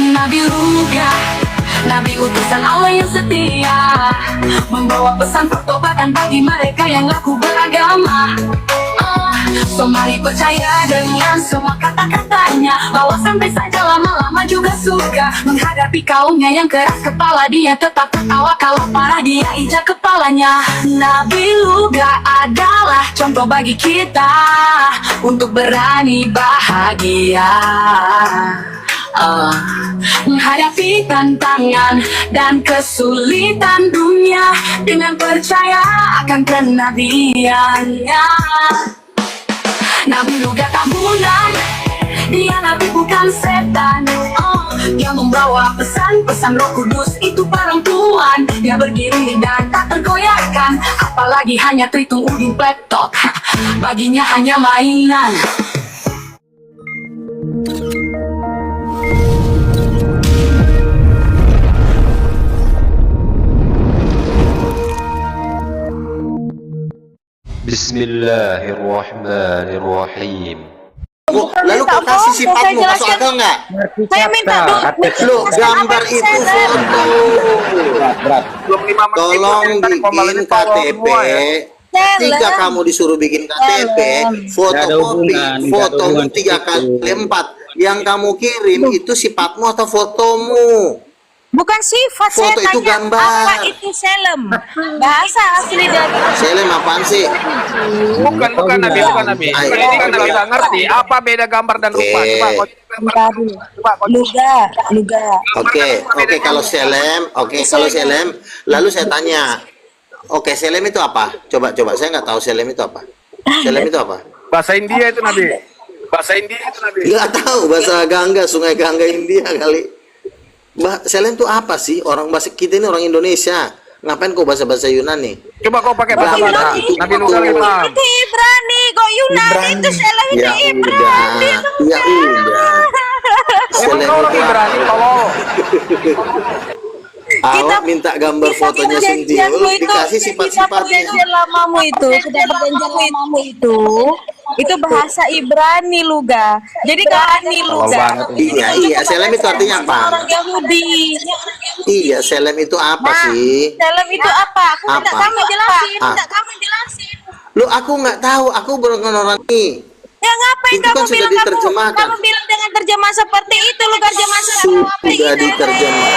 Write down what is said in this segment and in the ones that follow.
Nabi Luga, Nabi utusan Allah yang setia, membawa pesan pertobatan bagi mereka yang laku beragama. So mari percaya dengan semua kata-katanya, bahwa sampai saja lama-lama juga suka menghadapi kaumnya yang keras kepala. Dia tetap tertawa kalau parah dia injak kepalanya. Nabi Luga adalah contoh bagi kita untuk berani bahagia, menghadapi tantangan dan kesulitan dunia dengan percaya akan kenabiannya. Nabi Luga tak munafik, dia nabi bukan setan. Dia membawa pesan-pesan Roh Kudus itu barang Tuhan. Dia berdiri dan tak tergoyahkan, apalagi hanya Tritung Udin Pleptot, baginya hanya mainan. Bismillahirrahmanirrahim. Lalu kau kasih sifatmu, masuk akal nggak? Saya minta Lu gambar itu foto. Tolong bikin KTP. Ketika kamu disuruh bikin KTP, fotokopi, fotomu 3x4. Yang kamu kirim itu sifatmu atau fotomu? Bukan sifat, Foto saya itu tanya gambar. apa itu selem? Bahasa asli dari Selem apaan sih? Bukan Nabi. Ini kan nggak ngerti apa beda gambar dan rupa. Coba Luga. Oke, kalau selem, lalu saya tanya, oke, selem itu apa? Coba, saya nggak tahu selem itu apa. Selem itu apa? bahasa India itu Nabi. Nggak tahu, bahasa Gangga, Sungai Gangga India kali. Selem itu apa sih? Orang bahasa kita ini orang Indonesia. Ngapain kok bahasa Yunani? Coba kau pakai bahasa Arab. Nabi Luga paham. Itu Ibrani, kok Yunani itu selem itu Ya Ibrani. udah. Emang kau orang Ibrani kalau Allah minta gambar fotonya Sintiul, dikasih sifat-sifatnya. Perjanjian lamamu itu, sudah perjanjian lamamu itu bahasa Ibrani Luga. Jadi kalau Luga. Iya, selem itu artinya apa? Orang Yahudi. Iya, selem itu apa sih? Selem itu apa? Aku minta Apa? kamu jelasin. Lu aku nggak tahu, aku bukan orang ini. Ya ngapain Itu kamu kan sudah bilang diterjemahkan. kamu bilang dengan terjemah seperti itu lu terjemah Sudah diterjemah.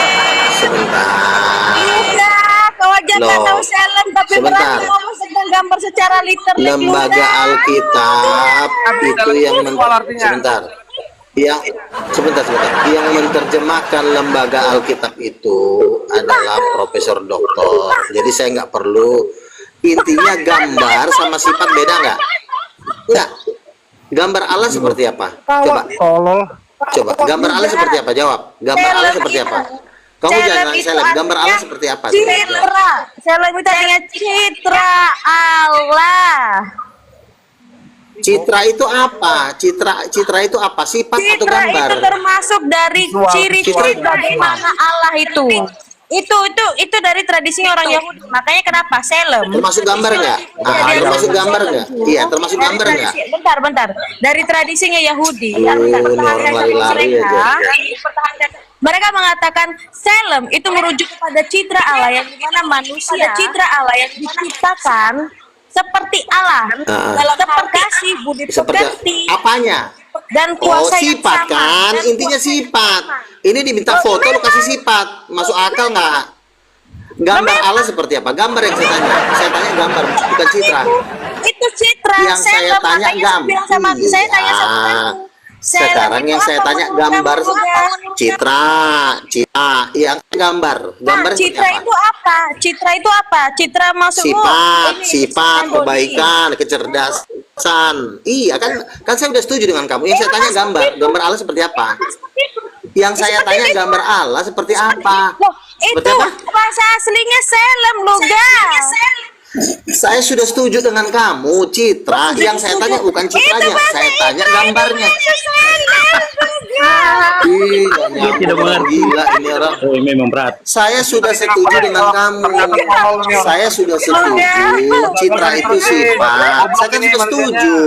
Sebentar. Udah, kau aja nggak Loh. tahu selem tapi Sebentar. berani ngomong tentang gambar secara literal. Lembaga Alkitab itu yang sebentar. Sebentar. Yang menerjemahkan lembaga Alkitab itu adalah Profesor Doktor. Jadi saya nggak perlu. Intinya gambar sama sifat beda nggak? Nggak. Gambar Allah seperti apa? Coba. Gambar Allah seperti apa? Jawab. Gambar Allah seperti apa? Kamu jangan seleb. Gambar Allah seperti apa? Citra. Seleb itu artinya citra Allah. Citra itu apa? Citra itu apa? Sifat atau Citra gambar? itu termasuk dari ciri-ciri bagaimana Allah itu. Itu dari tradisi orang Yahudi. Makanya kenapa selem? Termasuk gambar nggak? Termasuk gambar nggak? Iya, termasuk gambar nggak? Bentar. Dari tradisinya Yahudi, Ini orang lari-lari aja. mereka mengatakan selem itu merujuk kepada citra Allah yang dimana manusia diciptakan seperti Allah dalam hal kasih, budi pekerti, Apanya? dan kuasa yang sifat sama. kan? Dan Intinya sifat. Ini diminta foto, lu kasih sifat. Masuk akal nggak? Gambar Allah seperti apa? Gambar yang saya tanya. Saya tanya gambar, bukan citra. itu citra. Yang saya tanya gambar. Saya tanya sama kamu. Sekarang yang saya tanya gambar citra. Yang gambar. Gambar Citra itu apa? Citra maksudmu Sifat kebaikan, kecerdasan. Iya kan saya udah setuju dengan kamu. Yang saya tanya gambar Allah seperti apa? Yang saya tanya gambar Allah seperti apa? Itu bahasa aslinya selem Luga. Saya sudah setuju dengan kamu, citra. Yang saya tanya bukan citranya, saya tanya gambarnya. Tidak gila ini orang. Memang berat. Saya sudah setuju dengan kamu. Saya sudah setuju. Citra itu sifat. Saya kan sudah setuju.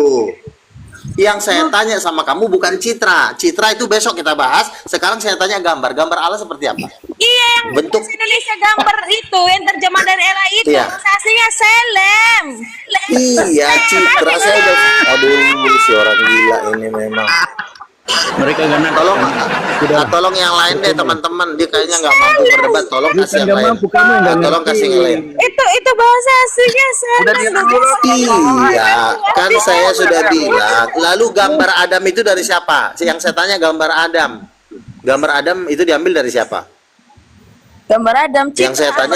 Yang saya tanya sama kamu bukan citra. Citra itu besok kita bahas. Sekarang saya tanya gambar. Gambar Allah seperti apa? Iya, yang Bentuk. bahasa Indonesia gambar itu yang terjemah dari era itu. Iya. Aslinya selem. Iya, citra saya udah. Aduh, si orang gila ini memang. Mereka gak Tolong yang lain deh teman-teman. Dia kayaknya nggak mampu berdebat. Tolong kasih yang lain. Tolong kasih yang lain. Itu bahasa aslinya selem. Iya, kan saya sudah bilang. Lalu gambar Adam itu dari siapa? Yang saya tanya gambar Adam. Gambar Adam itu diambil dari siapa? Gambar Adam, Yang saya tanya,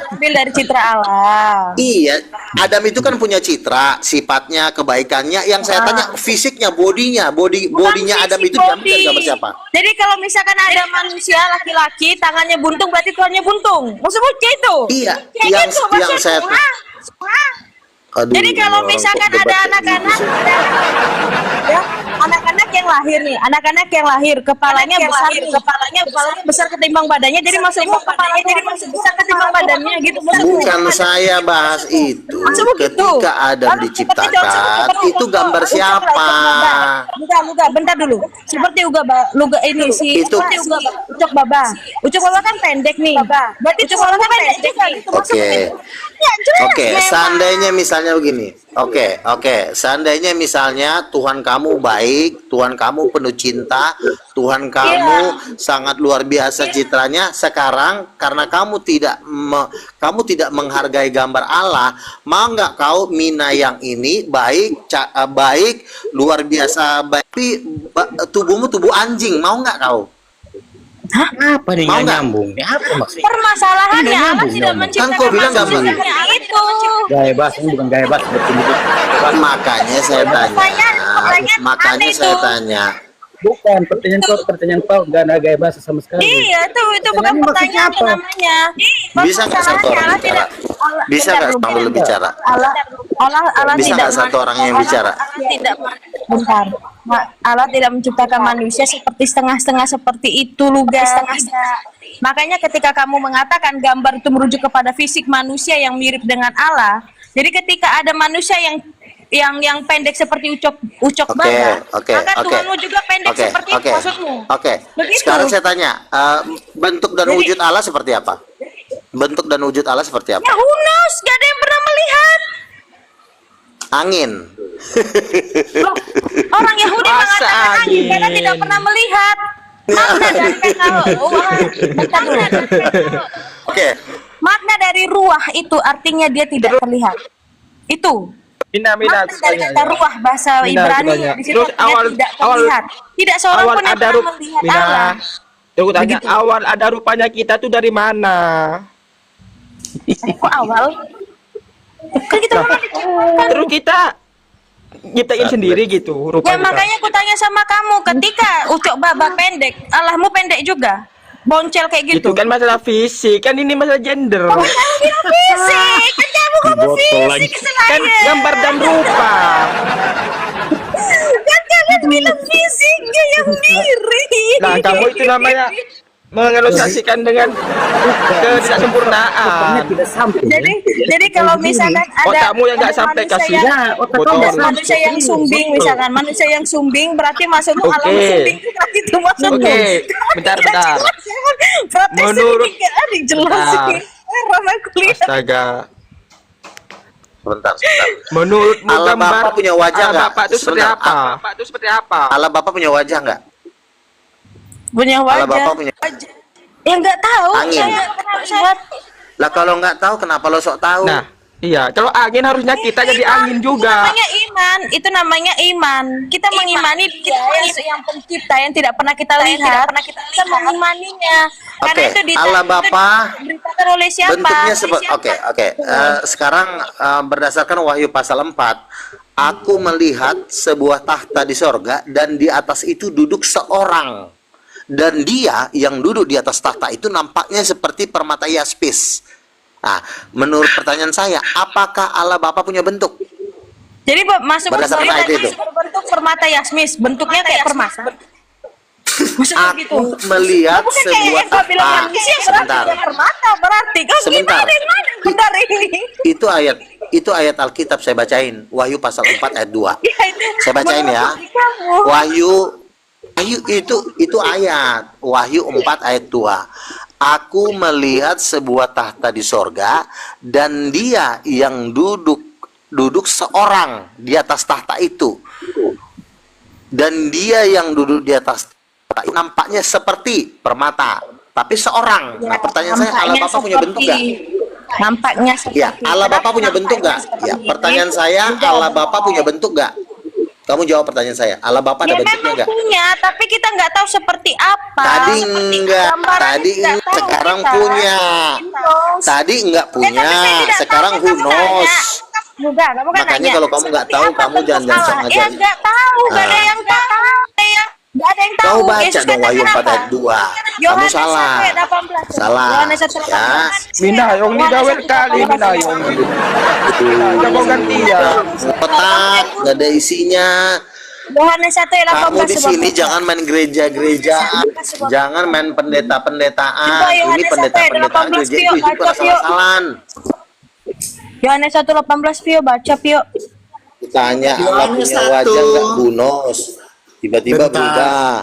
ambil dari citra Allah. Iya, Adam itu kan punya citra, sifatnya, kebaikannya. Yang saya tanya fisiknya, bodinya Adam itu diambil dari gambar siapa? Jadi kalau misalkan ada manusia laki-laki tangannya buntung berarti Tuhannya buntung. Maksudnya itu? Iya, Kayak yang gitu, yang saya. maksudnya. Aduh, Jadi kalau ini orang misalkan kok ada debat kayak anak-anak, gini sih. ya, anak-anak yang lahir nih, anak-anak yang lahir kepalanya besar, kepalanya besar ketimbang badannya, jadi maksudmu kepalanya jadi masih besar ketimbang badannya gitu maksudmu? Bukan saya bahas itu. Maksudmu gitu? Ketika Adam diciptakan, itu gambar siapa? Enggak, bentar dulu. Seperti Luga ini si Itu. seperti Ucok Baba. Ucok Baba kan pendek nih. Berarti Ucok Baba kan pendek juga gitu maksudnya. Ya, jelas Oke, memang. seandainya misalnya begini. Oke. Seandainya misalnya Tuhan kamu baik, Tuhan kamu penuh cinta, Tuhan kamu sangat luar biasa citranya. Sekarang karena kamu tidak menghargai gambar Allah, mau nggak kau Mina yang ini baik, baik, luar biasa baik, tapi tubuhmu tubuh anjing, mau nggak kau? Apa nih Mau nggak nggak? nyambung? Apa maksudnya? Permasalahannya Allah tidak menciptakan Kan kau bilang gambar. manusia itu. Gaya bahasa ini bukan gaya bahasa betul-betul. Makanya saya Pertanyaan makanya aneh saya itu. tanya. Bukan pertanyaan kau nggak ada gaya bahasa sama sekali. Iya, itu bukan Pertanyaannya pertanyaan maksudnya apa? namanya. Bisa nggak satu orang Allah bicara? tidak- Allah- Bisa bentar nggak dulu, sambil bentar. bicara? Allah Bisa tidak nggak satu orang yang bicara? Allah tidak bentar. Allah tidak menciptakan manusia seperti setengah-setengah seperti itu, Luga. Makanya ketika kamu mengatakan gambar itu merujuk kepada fisik manusia yang mirip dengan Allah, jadi ketika ada manusia yang pendek seperti Ucok Baba, maka Tuhanmu juga pendek seperti itu maksudmu. Oke. Begitu. Sekarang saya tanya, bentuk dan wujud Allah seperti apa? Bentuk dan wujud Allah seperti apa? Ya who knows, gak ada yang pernah melihat. Angin. Loh, orang Yahudi mengatakan angin karena tidak pernah melihat. Makna dari bentar dulu. Oke. Makna dari ruah itu artinya dia tidak terlihat. Itu. Mina Makna dari kata ruah bahasa Mina, Ibrani tanya. di situ Terus artinya tidak terlihat. Tidak seorang awal pun yang ada pernah melihat Mina. Allah. Tunggu tanya, Begitu. awal ada rupanya kita tuh dari mana? Kok awal? Kan kita Nah, pernah diciptakan. Terus kita nyiptain sendiri gitu Ya rupanya. makanya aku tanya sama kamu, ketika Ucok Baba pendek, Allahmu pendek juga, boncel kayak gitu. Itu kan masalah fisik, kan ini masalah gender. Kamu kan bilang fisik, kan kamu Botol fisik lagi. Kan selain. gambar dan rupa. Kan kalian bilang fisiknya yang mirip. Nah, kamu itu namanya mengelustrasikan dengan ketidaksempurnaan. Tidak sampai. Jadi kalau misalkan ada Otakmu yang nggak sampai manusia kasih. Ya, otak kau Botol. nggak sampai. manusia yang sumbing misalkan manusia yang sumbing berarti maksudmu Oke. alam sumbing juga gitu maksudmu. Oke, bentar. Protes Menurut- ini nggak ada jelasin. Bentar. Heran aku lihat. Astaga. Sebentar. Menurutmu Allah gambar Bapak punya wajah Allah nggak? Bapak itu seperti Sebentar. apa? Bapak itu seperti apa? Allah Bapak punya wajah nggak? Punya Allah wajah. Bapak punya. Ya nggak tahu. Angin. Saya nggak pernah lihat. Lah kalau nggak tahu kenapa lo sok tahu? Nah, iya, kalau angin harusnya kita jadi angin Itu juga. namanya iman. Itu namanya iman. Kita mengimani dia yang pencipta yang tidak pernah kita lihat. Kita mengimaninya. Karena Oke, itu Allah Bapa diberitakan oleh siapa? bentuknya seperti oke. Sekarang berdasarkan Wahyu pasal 4, aku melihat sebuah tahta di sorga dan di atas itu duduk seorang, dan dia yang duduk di atas tahta itu nampaknya seperti permata yaspis. Nah, menurut pertanyaan saya, apakah Allah Bapa punya bentuk? Jadi masuk Berdasarkan ayat itu. berbentuk permata yasmis, bentuknya kayak permata. Maksudnya gitu. Aku melihat Bukan kayak sebuah yang kau bilang tahta. manusia berarti Sebentar. kayak permata berarti. Kau Sebentar. gimana yang mana benar ini? Itu ayat itu ayat Alkitab saya bacain. Wahyu pasal 4 ayat 2. Ya, itu Saya bacain ya. menurut kamu. Wahyu itu ayat Wahyu 4 ayat 2. Aku melihat sebuah tahta di sorga dan dia yang duduk seorang di atas tahta itu. Dan dia yang duduk di atas tahta itu nampaknya seperti permata, tapi seorang. Nah, pertanyaan saya, Allah Bapa punya bentuk nggak? Nampaknya seperti. Ya, Allah Bapa punya bentuk nggak? Ya, pertanyaan saya, Allah Bapa punya bentuk nggak? Kamu jawab pertanyaan saya. Allah Bapa ada Ya bentuknya memang nggak? punya, tapi kita nggak tahu seperti apa. Tadi Seperti enggak, gambaran tadi nggak tahu sekarang kita. punya. Tadi enggak Ya, punya, tapi saya tidak sekarang tahu, who kamu nanya. knows. Enggak, kamu kan Makanya nanya, kalau kamu nggak seperti tahu, apa kamu bentuk jangan Allah? sok Ya ngajarin. nggak tahu, nggak ada Ah. yang tahu. Nggak ada yang tahu. Kau baca Yesus dong Wahyu katakan 4 apa? ayat 2. Kamu Yohanes salah. 1 ayat 18. Salah. Yohanes 1 ayat Ya. 18. Mina, yang ni dawet kali Mina yang ni. Kita mau ganti ya. Kotak, nggak ada isinya. Yohanes 1 ayat 18. Kamu di sini sebab- jangan main gereja-gerejaan, jangan main pendeta-pendetaan. Coba Ini Yohanes 1 ayat pendeta-pendetaan 18, gereja Pio, itu baca, Pio. asal-asalan. Yohanes 1:18 Pio, baca Pio. Tanya Allah Yohanes punya 1. wajah nggak bunos? Tiba-tiba Bentar. berubah.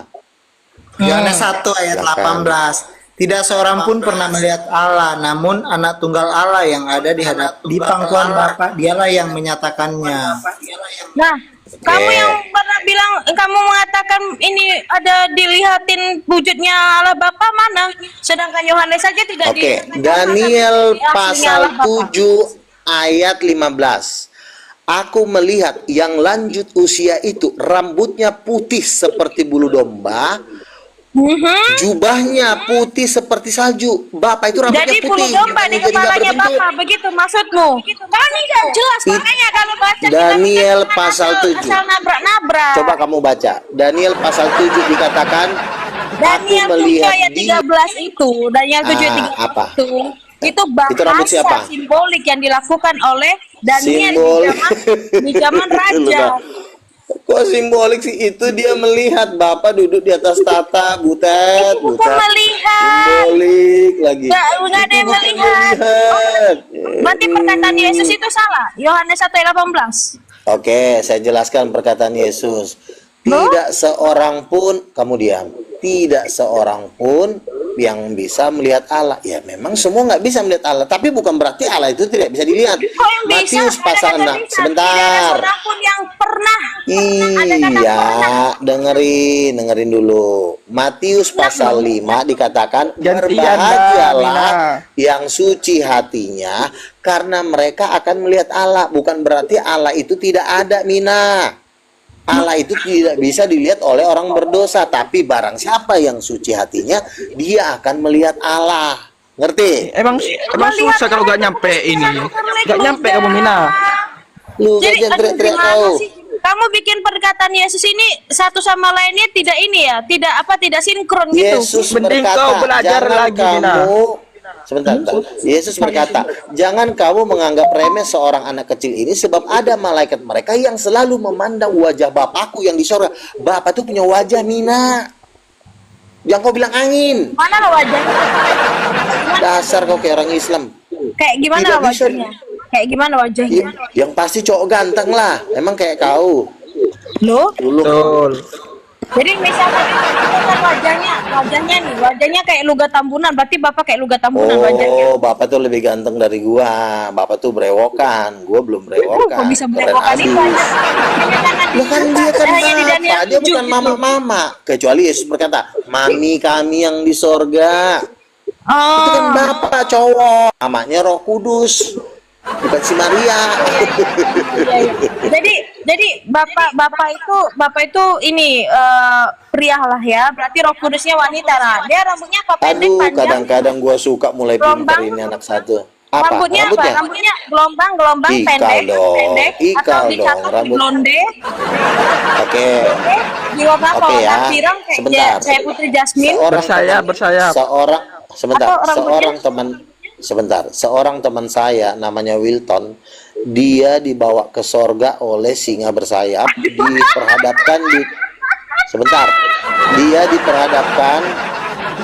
Yohanes 1 ayat Silakan. 18. Tidak seorang pun pernah melihat Allah, namun anak tunggal Allah yang ada di pangkuan Bapa, dialah yang menyatakannya. Nah, kamu yang pernah bilang, kamu mengatakan ini ada dilihatin wujudnya Allah Bapa mana? Sedangkan Yohanes saja tidak Oke, dilihat. Daniel Aslinya pasal Allah Bapa. 7 ayat 15. Aku melihat yang lanjut usia itu rambutnya putih seperti bulu domba, jubahnya putih seperti salju. Bapak itu rambutnya Jadi bulu putih. domba di jadi nggak kepalanya berbentuk. Bapa, begitu maksudmu? Kan ini nggak jelas, It- makanya kalau baca kita Daniel pikir pasal asal- 7. asal nabrak-nabrak. Coba kamu baca. Daniel pasal 7 dikatakan, Daniel aku 7 melihat ayat di 13 itu, Daniel 7 ayat 13 apa? itu Itu rambut bahasa siapa? simbolik yang dilakukan oleh Daniel Simbolik. di zaman raja. Kok simbolik sih? Itu dia melihat Bapak duduk di atas tata, butet, Bukan butet. melihat. Simbolik lagi. Nggak ada yang Itu bukan melihat. melihat. Berarti perkataan Yesus itu salah. Yohanes 1 ayat 18. Oke, saya jelaskan perkataan Yesus. Tidak seorang pun, kamu diam. Tidak seorang pun yang bisa melihat Allah. Ya memang semua nggak bisa melihat Allah. Tapi bukan berarti Allah itu tidak bisa dilihat. Kok yang bisa? Matius pasal 6. Tidak ada Sebentar. seorang pun yang pernah. Iya, dengerin dulu. Matius pasal 5 dikatakan, Gantian, berbahagialah Mbak yang suci hatinya, karena mereka akan melihat Allah. Bukan berarti Allah itu tidak ada, Mina. Allah itu tidak bisa dilihat oleh orang berdosa, tapi barang siapa yang suci hatinya, dia akan melihat Allah. Ngerti? Emang susah kalau gak nyampe ini. Gak nyampe kamu Mina. Lu Jadi jangan aduh, teriak-teriak gimana kau. sih? Kamu bikin perkataan Yesus ini satu sama lainnya tidak ini ya, tidak sinkron gitu. Yesus Mending berkata, kau belajar jangan lagi, Mina." kamu sebentar. Yesus berkata, jangan kamu menganggap remeh seorang anak kecil ini, sebab ada malaikat mereka yang selalu memandang wajah Bapakku yang di sorga. Bapak tuh punya wajah, Mina. Jangan kau bilang angin. Mana lah wajahnya? Dasar kau kayak orang Islam. Kayak gimana Tidak lah bisa. wajahnya? Kayak gimana wajahnya? Yang pasti cowok ganteng lah. Emang kayak kau. Loh? Dulu Betul. Jadi misalnya kan wajahnya kayak Luga Tambunan, berarti Bapak kayak Luga Tambunan wajahnya. oh, Bapak tuh lebih ganteng dari gua. Bapak tuh brewokan. Gua belum brewokan. Kok bisa Keren berewokan itu abis. aja? Loh kan dia kan Hanya di Daniel bapak, dia 7 bukan gitu. mama-mama. Kecuali Yesus berkata, mami kami yang di sorga. Itu kan Oh, bapak cowok. Mamanya Roh Kudus. Bukan si Maria. iya. Jadi bapak itu ini pria lah ya. Berarti Roh Kudusnya wanita lah. Dia rambutnya apa pendek Aduh, panjang? kadang-kadang gua suka mulai pinter Gelombang. ini anak satu. Apa? Rambutnya apa? Rambutnya gelombang Ikal pendek, dong, pendek ikal atau dong, dicatok di rambut. blonde. Oke. Di warna Oke warna ya, pirang kayak sebentar. saya Putri Jasmine. Bersayap. Seorang teman saya namanya Wilton, dia dibawa ke sorga oleh singa bersayap, dia diperhadapkan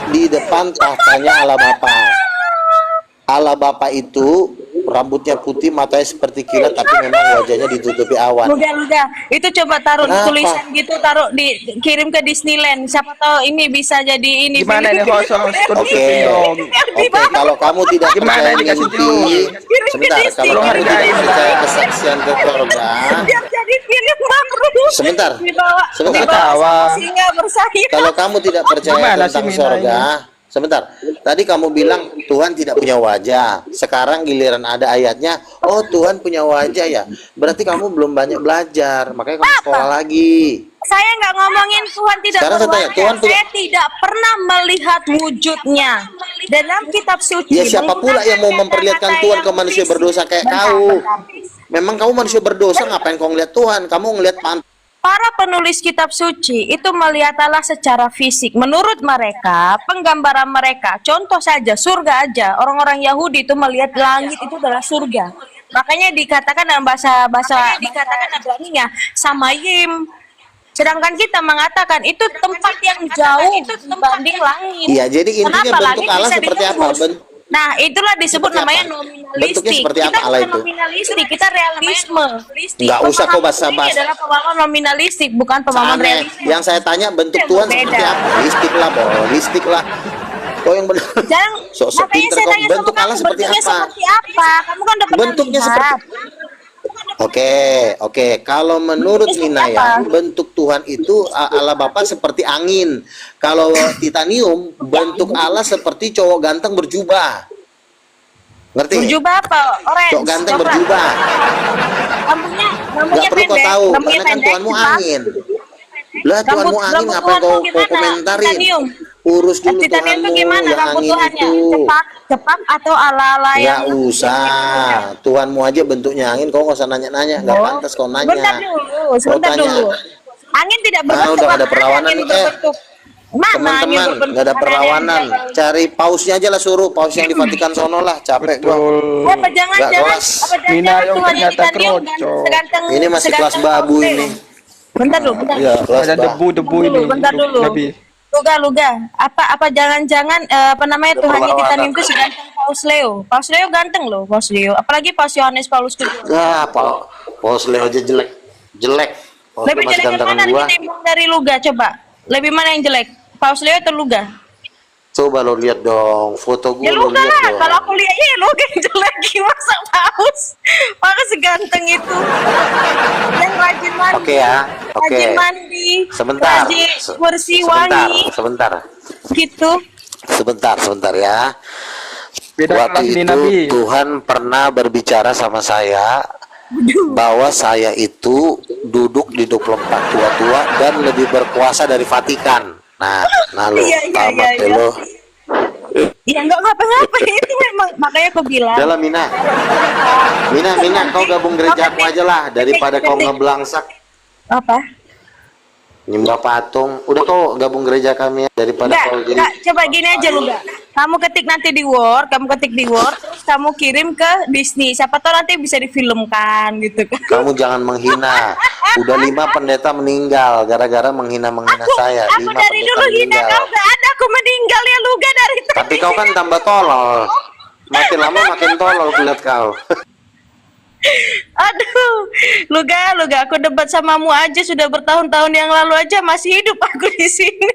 di depan tahtanya Allah Bapa. Allah Bapa itu rambutnya putih, matanya seperti kilat, tapi memang wajahnya ditutupi awan. Luga, itu coba taruh Kenapa? tulisan gitu, taruh kirim ke Disneyland. Siapa tahu ini bisa jadi ini. Gimana ini host? Oke, kalau kamu tidak Gimana percaya ini dengan kasih mimpi, Kirim ke sebentar, Disney. kalau kamu tidak Hargain percaya lah. kesaksian ke sorga, Biar jadi film baru. sebentar, Dibawa singa bersayap. kalau kamu tidak percaya Gimana sih tentang Mina sorga, sebentar, tadi kamu bilang Tuhan tidak punya wajah, sekarang giliran ada ayatnya, oh Tuhan punya wajah ya, berarti kamu belum banyak belajar, makanya kamu sekolah lagi. Saya nggak ngomongin Tuhan tidak Sekarang saya tanya, berwajah. Tuhan punya- Saya tidak pernah melihat wujudnya dalam kitab suci. Ya siapa pula yang mau memperlihatkan Tuhan ke manusia berdosa kayak kau? Memang kamu manusia berdosa, ngapain kau ngeliat Tuhan? Kamu ngeliat Para penulis kitab suci itu melihat Allah secara fisik. Menurut mereka, penggambaran mereka, contoh saja surga aja. Orang-orang Yahudi itu melihat langit itu adalah surga. Makanya dikatakan dalam bahasa Ibrani-nya samayim. Sedangkan kita mengatakan itu tempat yang jauh dibanding langit. Iya, jadi intinya Kenapa bentuk langit Allah bisa seperti apa? ditembus? Nah, itulah disebut Seperti namanya apa? nominalistik. Bentuknya seperti Kita apa Allah bukan itu? nominalistik, kita realisme. Nggak usah kau basa-basi. Ini adalah pemahaman nominalistik, bukan pemahaman Aneh. realisme. Yang saya tanya bentuk Itu Tuhan beda. seperti apa? Holistik lah, holistik lah. Kau yang benar. Jangan, Sok-sok makanya pinter saya kau. tanya Bentuk sama Allah kamu, seperti bentuknya apa? seperti apa? Kamu kan udah pernah Bentuknya lihat. seperti Oke. Kalau menurut Bentuknya Mina ya, apa? bentuk Tuhan itu Allah Bapa seperti angin. Kalau titanium, bentuk Allah seperti cowok ganteng berjubah. Ngerti? Berjubah apa? Orange. Cowok ganteng coklat. berjubah. Rambutnya Nggak perlu kau pendek, tahu, rambutnya karena kan pendek, Tuhanmu cepat. angin. Lah Tuhanmu angin, rambut ngapain Tuhanmu kau gimana? komentarin? Titanium. Urus dulu Titanium itu Tuhanmu gimana? yang Rambut angin Tuhannya itu. cepat atau ala-ala Nggak yang usah, Tuhanmu aja bentuknya angin, kau nggak usah nanya-nanya, nggak pantas kau nanya. Sebentar tanya. dulu. Angin tidak berbentuk. udah ada perawanan angin nih, berbentuk. Mana angin Teman-teman, berbentuk? nggak ada Mana perawanan, angin berbentuk? cari pausnya aja lah, suruh paus yang di Vatikan sono lah, capek gua. Betul. Apa jangan-jangan Nggak kelas. Mina yang Tuhan ternyata titanium kroco. seganteng Ini masih kelas babu ini. Bentar dulu, bentar. Iya, kelas Ada bah. debu-debu ini. Bentar dulu. Lebih. Luga. Apa jangan-jangan apa namanya Ada Tuhannya perlawanan. titanium itu seganteng Paus Leo. Paus Leo ganteng loh, Paus Leo. Apalagi Paus Yohanes Paulus kedua. Paus Leo aja jelek. Paus Lebih Leo masih jelek yang gantengan mana gua. ditimbang dari Luga coba? Lebih mana yang jelek? Paus Leo atau Luga? Coba lo lihat dong, foto gua Ya lo Luga lihat lah. dong. Kalau aku lihatnya ya Luga yang jelek. Masa Paus? Paus seganteng itu. Yang rajin mandi. Oke ya, oke. Rajin mandi. Sebentar. Rajin bersih wangi. Sebentar ya. Beda Waktu kelas ini itu Nabi. Tuhan pernah berbicara sama saya bahwa saya itu duduk di 24 tua-tua dan lebih berkuasa dari Vatikan. Nah lo, Iya. tamat deh lo. Ya enggak ngapa-ngapa itu memang makanya aku bilang. Udah lah Mina, kau gabung gerejamu aja lah daripada kau ngeblangsak Apa? nyembah patung. Udah kau gabung gereja kami ya, daripada kau jadi. Enggak, coba gini aja lu enggak. Kamu ketik nanti di Word, terus kamu kirim ke Disney. Siapa tahu nanti bisa difilmkan gitu kan. Kamu jangan menghina. Udah 5 pendeta meninggal gara-gara menghina saya. Aku 5 dari pendeta dulu hina meninggal. kau enggak ada aku meninggal ya Luga dari tadi. Tapi kau kan tambah tolol. Makin lama makin tolol kulihat kau. Aduh, Luga, aku debat samamu aja sudah bertahun-tahun yang lalu aja masih hidup aku di sini.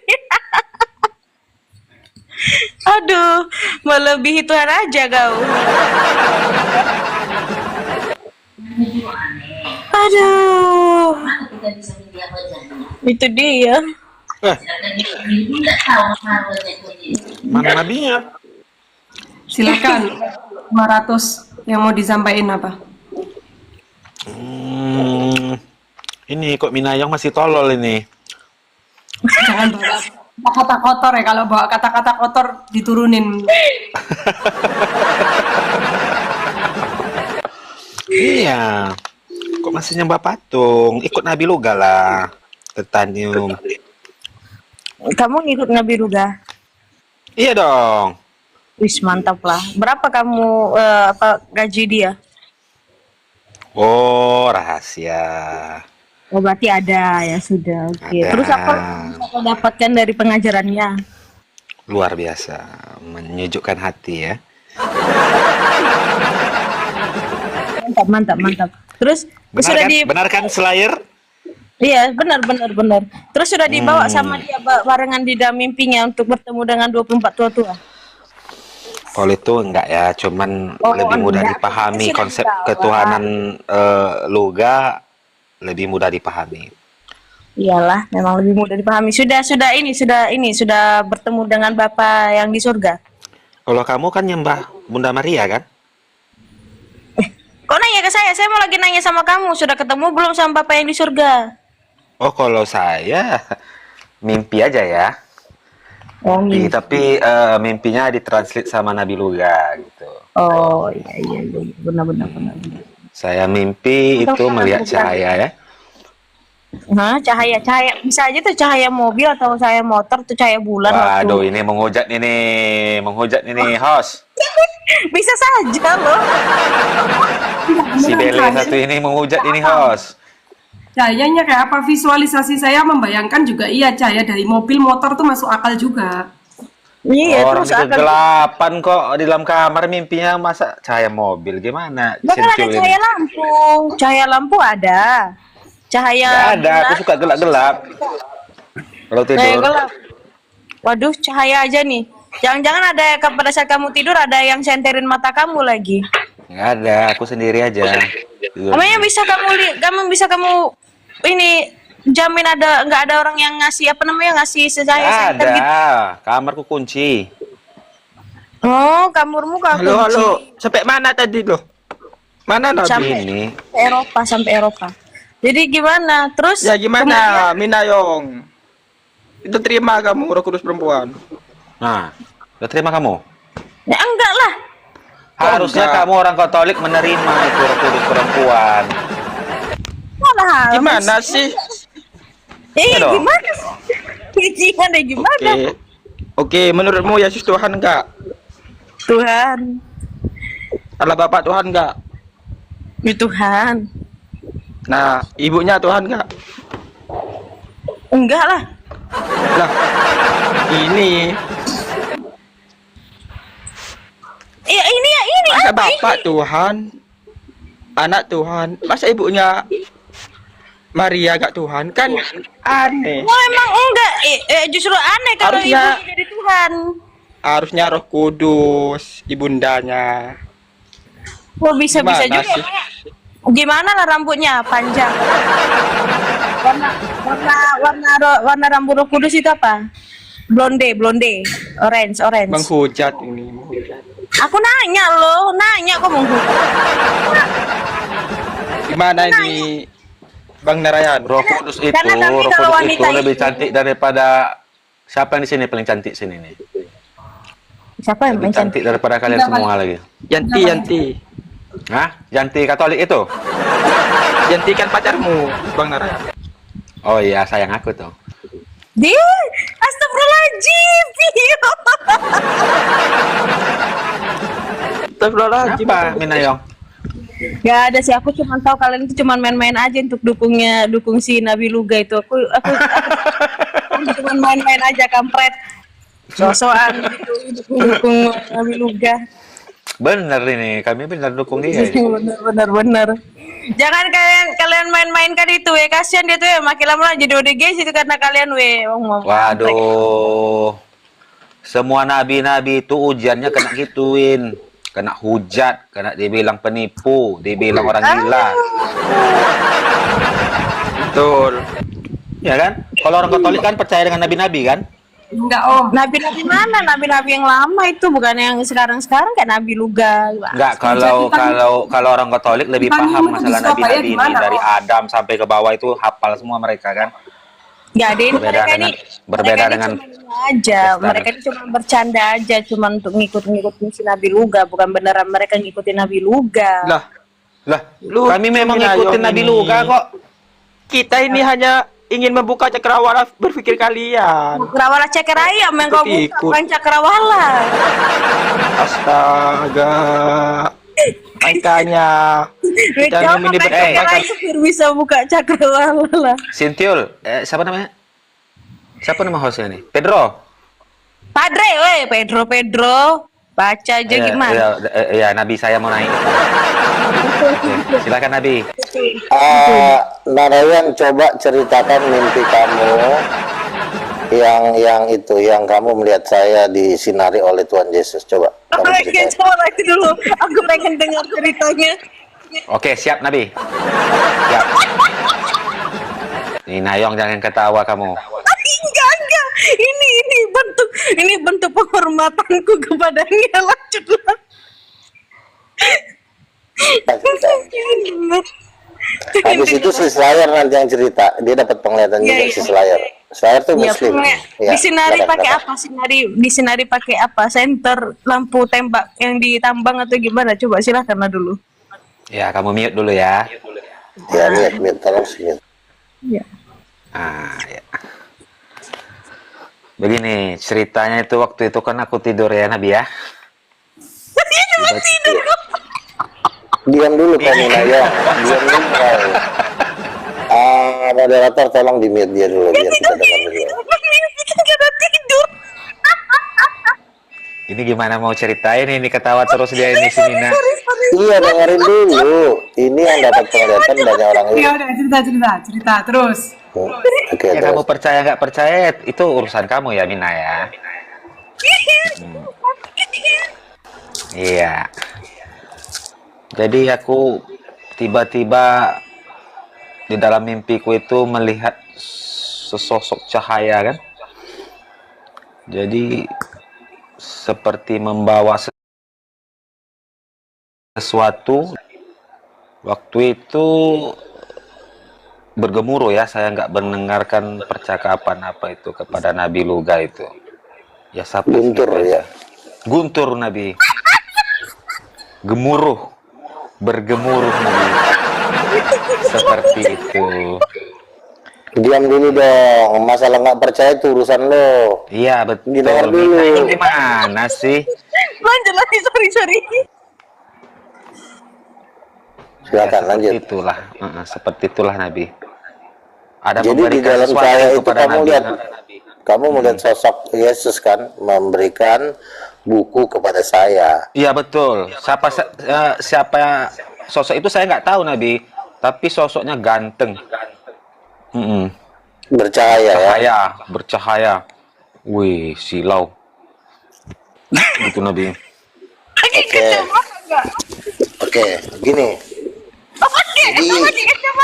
Aduh, melebihi Tuhan aja kau. Aduh, itu dia. Mana nabinya? Silakan 500 yang mau disampaikan apa? Ini kok Minayong masih tolol ini. Jangan bawa kata-kata kotor ya, kalau bawa kata-kata kotor diturunin. Iya. Kok masih nyembah patung? Ikut Nabi Luga lah. Titanium. Kamu ngikut Nabi Luga? Iya dong. Wis mantap lah. Berapa kamu gaji dia? Oh, rahasia. Oh berarti ada ya sudah. Oke. Ada. Terus apa yang kamu dapatkan dari pengajarannya? Luar biasa. Menyejukkan hati ya. Mantap, mantap, mantap. Terus Benar sudah kan? di Benar kan Slayer? Iya, benar, benar, benar. Terus sudah dibawa sama dia barengan di dalam mimpinya untuk bertemu dengan 24 tua-tua. Kalau itu enggak ya, cuman Oh, lebih mudah enggak. dipahami Sudah konsep dibawa. ketuhanan Luga, lebih mudah dipahami. Iyalah, memang lebih mudah dipahami. Sudah bertemu dengan Bapa yang di surga. Kalau kamu kan nyembah Bunda Maria kan? Kok nanya ke saya? Saya mau lagi nanya sama kamu. Sudah ketemu belum sama Bapak yang di surga? Oh, kalau saya mimpi aja ya. Oh, Tapi mimpinya ditranslate sama Nabi Luga gitu. Oh, iya, benar. Saya mimpi itu melihat cahaya ya. Hah, cahaya bisa aja tuh cahaya mobil atau cahaya motor tuh cahaya bulan. Waduh, ini menghujat ini host. Bisa saja loh. Si Bele satu ini menghujat ini host. Cahayanya kayak apa? Visualisasi saya membayangkan juga iya cahaya dari mobil motor tuh masuk akal juga. Iya, Orang terus di akan kegelapan kok di dalam kamar mimpinya masa cahaya mobil gimana? bahkan ada Sentul cahaya ini. lampu. Cahaya lampu ada. Cahaya Nggak ada, aku bulan, suka gelap-gelap. Kalau cahaya tidur. gelap. Waduh, cahaya aja nih. Jangan-jangan ada pada saat kamu tidur ada yang senterin mata kamu lagi. Nggak ada, aku sendiri aja. Tidur. Namanya bisa kamu ini jamin nggak ada orang yang ngasih ngasih Nggak cahaya senter ada, gitu. kamarku kunci. Oh, kamurmu kak kunci. Sampai mana tadi loh? Mana Nabi? Ini. Sampai Eropa. Jadi gimana? Terus Ya gimana, Minayong? Itu terima kamu Roh Kudus perempuan. Nah, udah terima kamu? Ya enggak lah. Harusnya enggak. kamu orang Katolik menerima itu Roh Kudus perempuan. Malah harus. Gimana sih? Iya dong. Gimana? Gimana? Oke, menurutmu Yesus Tuhan enggak? Tuhan. Allah Bapa Tuhan enggak? Ya Tuhan. Nah, ibunya Tuhan enggak? Enggak lah. Lah, ini Ya ini masa apa Bapak ini? Tuhan, anak Tuhan, masa ibunya Maria gak Tuhan? Kan aneh. Wah emang enggak. Justru aneh kalau Harusnya- ibunya jadi Tuhan. Harusnya Roh Kudus ibundanya. Wah bisa Gimana juga. sih? Gimana lah rambutnya panjang? Warna rambut Roh Kudus itu apa? Blonde, orange. Menghujat ini, menghujat. Aku nanya kok menghujat. Gimana ini Bang Narayan? Roh Kudus itu, Karena kami Roh kalau Kudus wanita itu lebih ini- cantik daripada siapa yang di sini paling cantik sini nih? Siapa yang Lebih cantik daripada kalian semua lagi. Yanti. Hah? Janti Katolik itu? Yanti kan pacarmu, Bang Narayan. Oh iya, sayang aku tuh. Dia, astagfirullahaladzim. Astagfirullahaladzim. Apa, Minayong? Gak ada sih, aku cuma tahu kalian itu cuma main-main aja untuk dukung si Nabi Luga itu. Aku cuma main-main aja kampret. So-soan gitu dukung Nabi Luga. Bener ini, kami bener dukung dia. ini. Bener. Jangan kalian main-mainkan itu kasihan dia tuh makin lama jadi ODG itu karena kalian Waduh. Semua nabi-nabi itu ujiannya kena gituin. Kena hujat, kena dibilang penipu, dibilang orang gila. Betul. Ya kan? Kalau orang Katolik kan percaya dengan nabi-nabi kan? Enggak Om. Nabi-nabi mana? Nabi-nabi yang lama itu bukan yang sekarang kayak Nabi Luga. Enggak, kalau orang Katolik lebih Tiffany paham itu masalah di Surabaya nabi-nabi ini gimana, dari Om? Adam sampai ke bawah itu hafal semua mereka kan? Gak ada Berbeda dengan mereka ini cuma bercanda aja, cuma untuk ngikutin si Nabi Luga, bukan beneran mereka ngikutin Nabi Luga. Lah, Lah, kami memang ngikutin Nabi Luga kok. kita ini hanya ingin membuka cakrawala berpikir kalian. Cakrawala ceker ayam yang kau buka, Ikut. bukan cakrawala. Astaga. Makanya kita Coba ini main ceker ayam biar bisa buka cakrawala lah. Sintiul, siapa namanya? Siapa nama hostnya nih? Pedro. Padre, Pedro. Baca aja gimana? Ya, Nabi saya mau naik. Oke, silakan Nabi. Narayan, coba ceritakan mimpi kamu yang itu, yang kamu melihat saya disinari oleh Tuhan Yesus. Coba kamu ceritain. Coba lagi dulu. Aku pengen dengar ceritanya. Oke, siap Nabi. Siap. Ini Nayong, jangan ketawa kamu. Enggak. Ini bentuk penghormatanku kepadanya. Lanjutlah. Habis itu si Slayer nanti yang cerita, dia dapat penglihatan juga si Slayer. Slayer tuh muslim. Ya, disinari silakan, pakai silakan. apa? Disinari pakai apa? Senter, lampu tembak yang ditambang atau gimana? Coba silakanlah dulu. Ya, kamu mute dulu ya. Ya, mute, tolong mute. Ya. Ya. Begini, ceritanya itu waktu itu kan aku tidur ya Nabi ya. Dia cuma tidur. Diam dulu kamu Nayong, diam dulu kau. Moderator tolong di mute dia dulu biar kita dengar dulu. Kita gak tidur. Ini gimana mau ceritain ini ketawa terus dia ini si Nina. Iya, dengerin dulu. Ini yang dapat penglihatan banyak orang ini. Ya udah cerita terus. Oke, Ya terus. kamu percaya nggak percaya itu urusan kamu ya Nina ya. Iya. Jadi aku tiba-tiba di dalam mimpiku itu melihat sesosok cahaya kan. Jadi seperti membawa sesuatu. Waktu itu bergemuruh ya, saya nggak mendengarkan percakapan apa itu kepada Nabi Luga itu. Ya sapa Guntur ya. Guntur Nabi. Gemuruh. Bergemuruh Nabi. Seperti itu. Diam dulu dong. Masalah nggak percaya itu urusan lo. Iya betul. Didengar dulu. Nina ini gimana sih? Lanjut lagi, sorry. Silakan Ya, lanjut. Itulah, seperti itulah Nabi. Ada Jadi di memberikan dalam sesuatu saya itu kepada kamu Nabi. lihat, kamu melihat sosok Yesus kan memberikan buku kepada saya. Iya betul. Siapa sosok itu saya nggak tahu Nabi, tapi sosoknya ganteng. Bercahaya ya. Bercahaya. Wih, silau. Gitu Nabi. Oke, gini. Jadi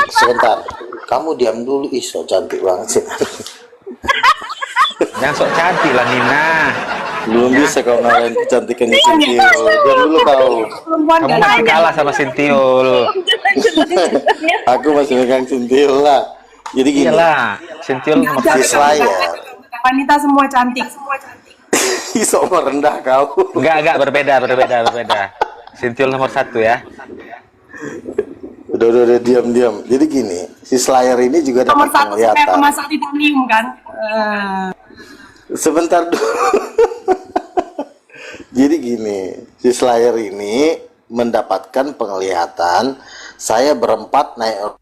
sebentar, kamu diam dulu. Iso cantik banget sih. Jangan sok cantik lah Nina. Belum bisa kau ngalahin kecantikannya Sintiul. Diam dulu kau. Kamu masih kalah sama Sintiul. Aku masih megang Sintiul lah. Jadi gini. Iyalah, Sintiul nomor Si satu. Slayer. Wanita semua cantik. Iso merendah kau. Enggak, berbeda. Sintiul nomor satu ya. Udah diam. Jadi gini, si Slayer ini juga Nomor dapat satu sampai penglihatan. pemasak titanium kan. Sebentar dulu. Jadi gini, si Slayer ini mendapatkan penglihatan. Saya berempat naik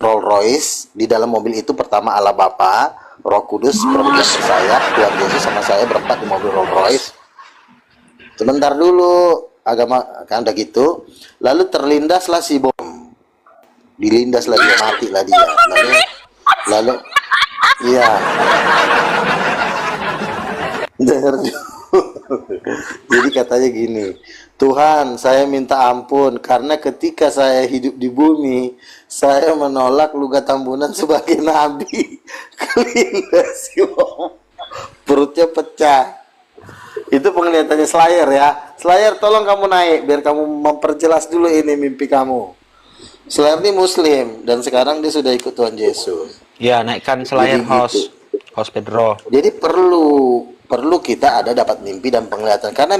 Rolls Royce. Di dalam mobil itu pertama Allah Bapa, Roh Kudus, Profesor saya, Tuhan Yesus sama saya berempat di mobil Rolls Royce. Sebentar dulu, agama kan udah gitu. Lalu terlindaslah si bom. Dilindaslah dia, matilah dia. Lalu iya. Dengar dulu. Jadi katanya gini, Tuhan saya minta ampun karena ketika saya hidup di bumi saya menolak Luga Tambunan sebagai nabi. Kelindas si bom. Perutnya pecah. Itu penglihatannya Slayer ya. Slayer tolong kamu naik biar kamu memperjelas dulu ini mimpi kamu. Slayer ini muslim dan sekarang dia sudah ikut Tuhan Yesus. Ya, naikkan Slayer Jadi host Pedro. Jadi perlu kita ada dapat mimpi dan penglihatan karena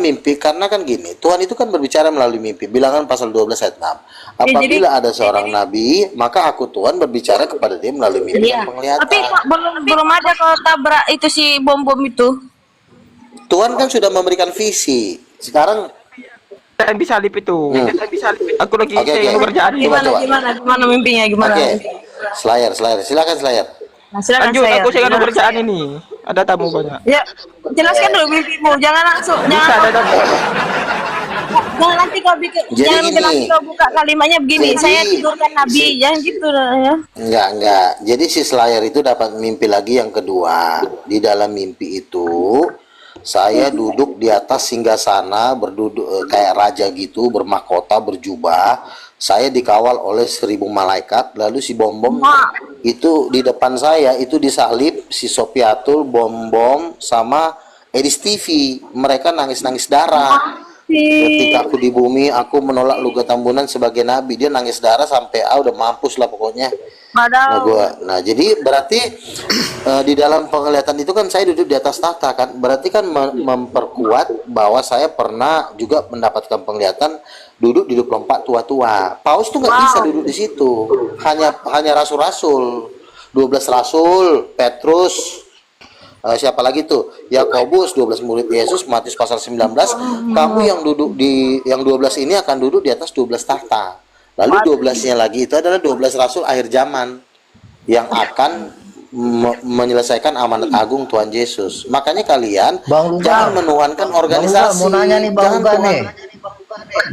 kan gini, Tuhan itu kan berbicara melalui mimpi. Bilangan pasal 12 ayat 6. Apabila ada seorang nabi, maka aku Tuhan berbicara kepada dia melalui mimpi dan penglihatan. Tapi belum ada kalau tabrak itu si bom itu. Tuhan kan sudah memberikan visi. Sekarang Saya bisa lip itu. Aku lagi Oke. kerjaan ini. Coba. Gimana mimpinya gimana? Oke. Slayer, silakan Slayer. Nah, silakan Lanjut, saya. aku sedang kerjaan ini. Ada tamu banyak. Ya, jelaskan dulu mimpimu. Jangan langsung. Bisa ada tamu. Jangan nanti kau bikin, Jadi jangan gini. nanti kau buka kalimatnya begini. Jadi, Saya tidurkan Nabi, jangan gitu ya. Enggak. Jadi si Slayer itu dapat mimpi lagi yang kedua. Di dalam mimpi itu saya duduk di atas singgasana, berduduk kayak raja gitu, bermahkota, berjubah. Saya dikawal oleh 1000 malaikat. Lalu si Bom itu di depan saya itu disalib si Sopiatul, Bom sama Edis TV. Mereka nangis-nangis darah. Ketika aku di bumi, aku menolak Luga Tambunan sebagai nabi. Dia nangis darah sampai udah mampus lah pokoknya. Nah, jadi berarti di dalam penglihatan itu kan saya duduk di atas tahta kan. Berarti kan memperkuat bahwa saya pernah juga mendapatkan penglihatan duduk di 24 tua-tua. Paus tuh nggak bisa duduk di situ. Hanya rasul-rasul. 12 rasul, Petrus, siapa lagi tuh? Yakobus, 12 murid Yesus, Matius pasal 19. Kamu yang duduk di yang 12 ini akan duduk di atas 12 tahta. Lalu 12-nya lagi itu adalah 12 rasul akhir zaman yang akan menyelesaikan amanat agung Tuhan Yesus. Makanya kalian Bang Luga, jangan menuhankan organisasi. Mau nanya nih Bang Luga nih.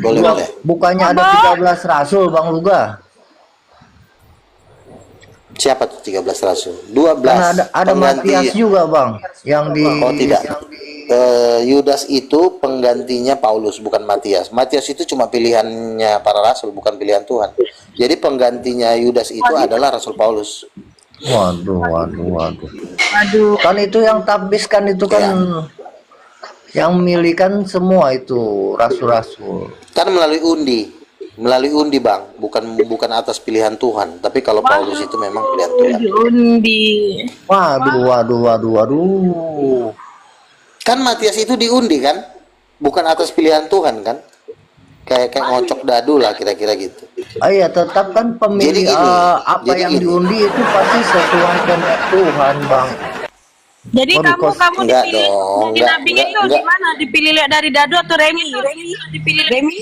Boleh. Bukannya ada 13 rasul Bang Luga? Siapa tuh 13 rasul? 12. Karena ada Matias juga Bang, yang di Oh tidak. Yudas itu penggantinya Paulus, bukan Matias. Matias itu cuma pilihannya para rasul, bukan pilihan Tuhan. Jadi penggantinya Yudas itu adalah Rasul Paulus. Waduh. Kan itu yang tabis kan itu kan yang milihkan semua itu rasul-rasul. Kan melalui undi Bang, bukan atas pilihan Tuhan. Tapi kalau Paulus itu memang pilihan Tuhan. Waduh. Kan Matias itu diundi kan, bukan atas pilihan Tuhan kan? Kayak ngocok dadu lah kira-kira gitu. Iya, tetap kan pemilih apa yang diundi itu pasti sesuai dengan Tuhan Bang. Jadi kamu Enggak dipilih dong, jadi nabi itu enggak. gimana? Dipilih lihat dari dadu atau Remi? Dipilih Remi?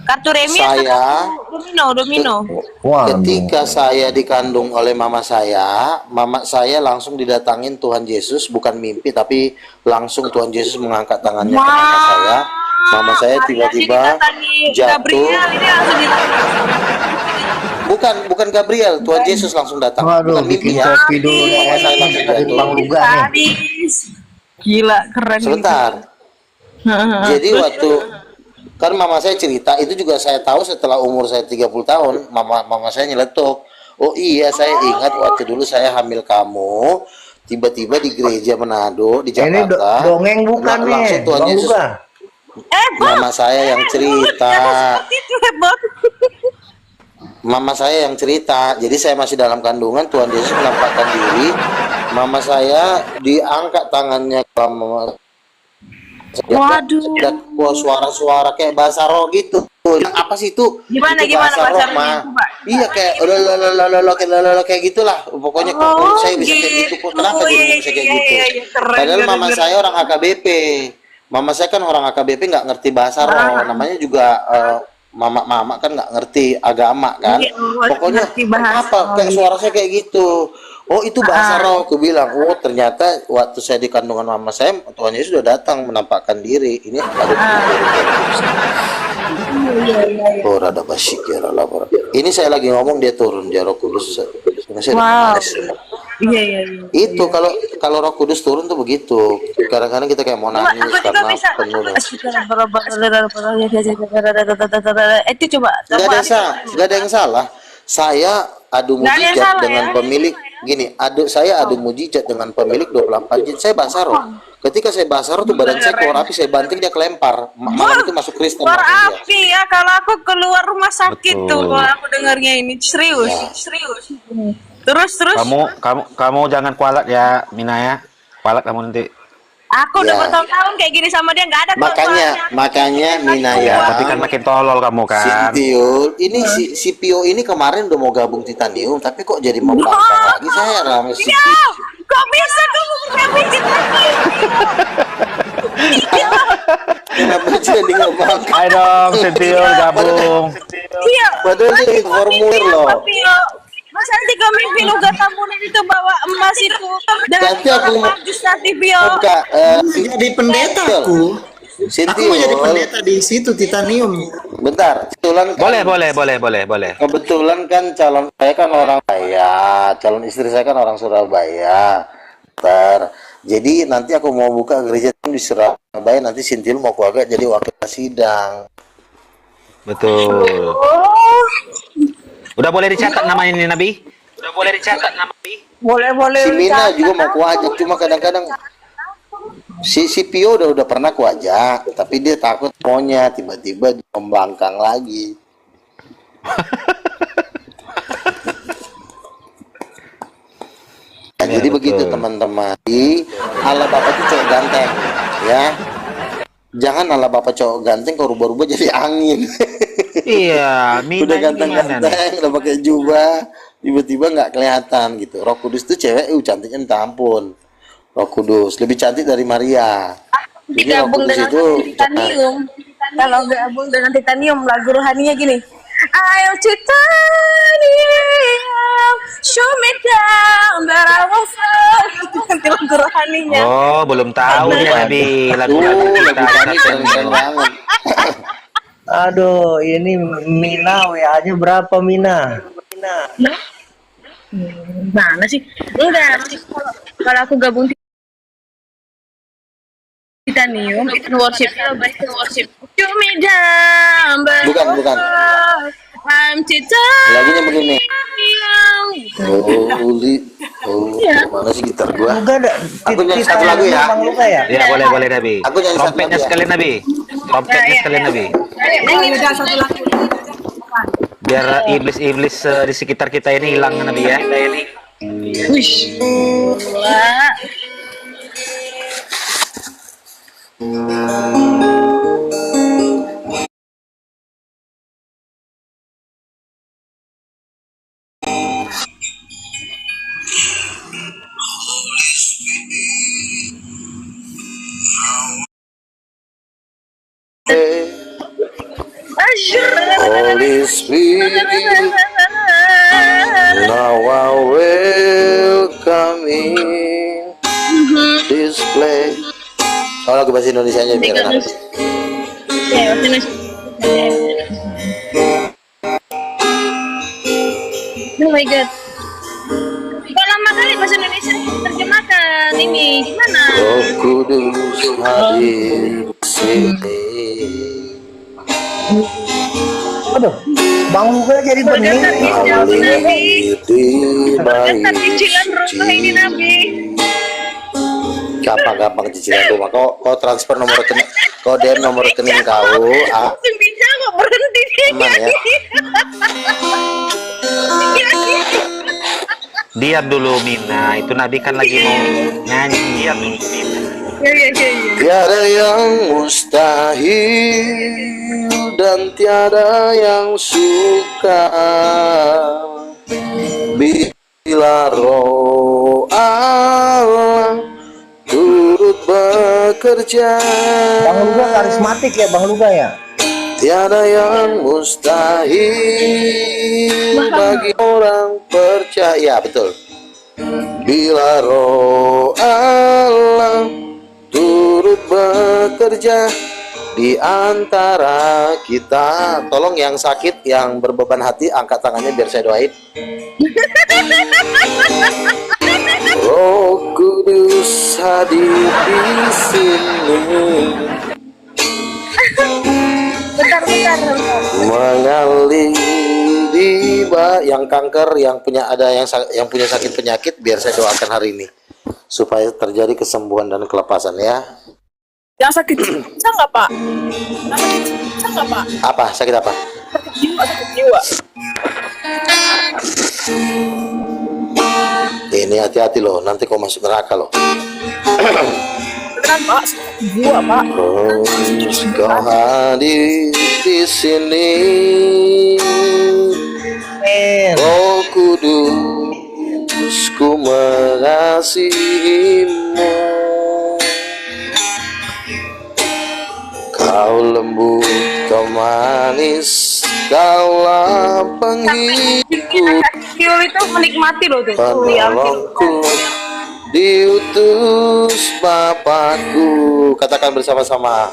Kartu Remi Saya atau domino? ketika saya dikandung oleh mama saya langsung didatangin Tuhan Yesus, bukan mimpi tapi langsung Tuhan Yesus mengangkat tangannya ke mama saya. Mama saya tiba-tiba jatuh. Bukan Gabriel, Tuhan Yesus langsung datang. Bukan mimpi ya. Mama saya langsung jatuh. Bang Luga nih. Gila, keren. Sebentar. Jadi waktu kan mama saya cerita, itu juga saya tahu setelah umur saya 30 tahun, mama saya nyeletuk. Oh iya, saya ingat waktu dulu saya hamil kamu, tiba-tiba di gereja Manado di Ini Jakarta. dongeng bukan nih, langsung Tuhan Bang Yesus. Luga. Mama saya yang cerita. Mama saya yang cerita. Jadi saya masih dalam kandungan, Tuhan Yesus menampakkan diri. Mama saya diangkat tangannya ke mama. Waduh. Dan suara-suara kayak bahasa roh gitu. Apa sih itu? Gimana Itu bahasa roh, rohnya, Ma. coba? Iya kayak kayak gitulah. Pokoknya kok saya bisa kayak gitu. Kok kenapa jadi bisa kayak gitu? Padahal mama saya orang AKBP. Mama saya kan orang AKBP nggak ngerti bahasa roh. Namanya juga mama kan nggak ngerti agama kan. Pokoknya apa kayak suara saya kayak gitu. Oh itu bahasa roh, aku bilang. Oh ternyata waktu saya di kandungan mama saya, Tuhan Yesus sudah datang menampakkan diri. Ini ada oh rada basyik ya Allah. Ini saya lagi ngomong dia turun dia Roh Kudus. Wow. Iya. Itu kalau Roh Kudus turun tuh begitu. Kadang-kadang kita kayak mau nangis karena penuh. Itu coba. Gak ada yang salah. Saya adu mujizat dengan pemilik saya adu mujizat dengan pemilik 28 jin. Saya bahasa roh. Ketika saya bahasa roh tuh badan saya keluar api, saya banting dia kelempar. Malam itu masuk Kristen. Keluar api ya, kalau aku keluar rumah sakit tuh kalau aku dengarnya ini serius. Terus. Kamu jangan kualat ya, Mina ya. Kualat kamu nanti. Aku udah bertahun-tahun kayak gini sama dia, nggak ada Makanya Mina ya. Tapi kan makin tolol kamu kan. Si Pio ini kemarin udah mau gabung Titanium, tapi kok jadi mau bangkang lagi? Saya ramai si Pio. Kok bisa kamu bergabung Titanium? Kenapa jadi nggak bangkang? Ayo dong, Sintio gabung. Iya. Padahal dia formulir loh. Mas nanti kau mimpi Luga Tambunan itu bawa emas itu. Nanti aku Jus nanti Bio. Jadi pendeta aku. Aku mau jadi pendeta di situ Titanium. Bentar, kebetulan kan, Boleh. kebetulan kan calon saya kan orang Surabaya, calon istri saya kan orang Surabaya. Jadi nanti aku mau buka gereja di Surabaya, nanti Sintil mau aku agak jadi wakil sidang. Betul. Udah boleh dicatat namanya ini Nabi? Boleh Si Mina juga mau aku ajak, cuma kadang-kadang si Pio udah pernah aku ajak, tapi dia takut maunya tiba-tiba membangkang lagi. Nah, jadi begitu teman-teman. Allah Bapak itu cowok ganteng, ya. Jangan Allah Bapak cowok ganteng kau rubah-rubah jadi angin. Iya, Mina Udah ini gimana nih? ganteng-ganteng, udah pakai jubah, tiba-tiba nggak kelihatan gitu. Roh Kudus tuh cewek, cantiknya minta ampun. Roh Kudus lebih cantik dari Maria. Jadi Roh digabung Kudus dengan itu titanium. Kalau gabung dengan titanium, lagu rohaninya gini. Ayo titanium, show me down that I will fall. Nanti lagu rohaninya. Oh, belum tahu nih Nabi lagu-lagu lagu kita kami keren banget. Aduh, ini Mina WA-nya berapa Mina? Mana sih? Enggak, kalau aku gabung titanium, itu worship. Show me down, but Bukan. I'm titanium. Lagunya begini. Mana sih gitar gua? Luga ada. Aku nyanyi satu lagu ya. Bang Luga ya? Ya, boleh Nabi. Aku nyanyi satu Trompetnya lagu ya. sekalian Nabi. Trompetnya sekalian Nabi. Beda satu lagi. Biar iblis-iblis di sekitar kita ini hilang Nabi ya. Wish. Wah. Holy Spirit, now I welcome in this place. Oh, lagu bahasa Indonesia nya biar enak. Ya, Indonesia. Oh my god. Kok lama kali bahasa Indonesia terjemahkan ini gimana? Roh Kudus hadir sini. Aduh, Bang Luga jadi bening. Bergetar cicilan rumah ini Nabi. Gampang cicilan rumah. Kau transfer nomor rekening, kau DM nomor rekening kau. Langsung bisa kok berhenti dia Aman ya. Diam dulu Mina, itu Nabi kan lagi mau nyanyi. Diam dulu Mina. Tiada yang mustahil dan tiada yang suka bila roh Allah turut bekerja. Bang Luga karismatik ya Bang Luga ya? Tiada yang mustahil bagi orang percaya. Betul. Bila roh Allah turut bekerja di antara kita. Tolong yang sakit, yang berbeban hati, angkat tangannya biar saya doain. Roh Kudus hadir di sini. Bentar. Mengalir di yang kanker, yang punya punya sakit penyakit, biar saya doakan hari ini supaya terjadi kesembuhan dan kelepasan ya. Yang sakit bisa nggak Pak? Apa? Sakit apa? Sakit jiwa. Ini hati-hati loh, nanti kau masuk neraka loh. Beneran Pak, sakit jiwa Pak. Kau hadir di sini, Roh Kudus, ku mengasihimu. Kau lembut, kau manis, kaulah penghibur, Kiul itu menikmati loh tuh. penolongku diutus Bapakku. Katakan bersama-sama.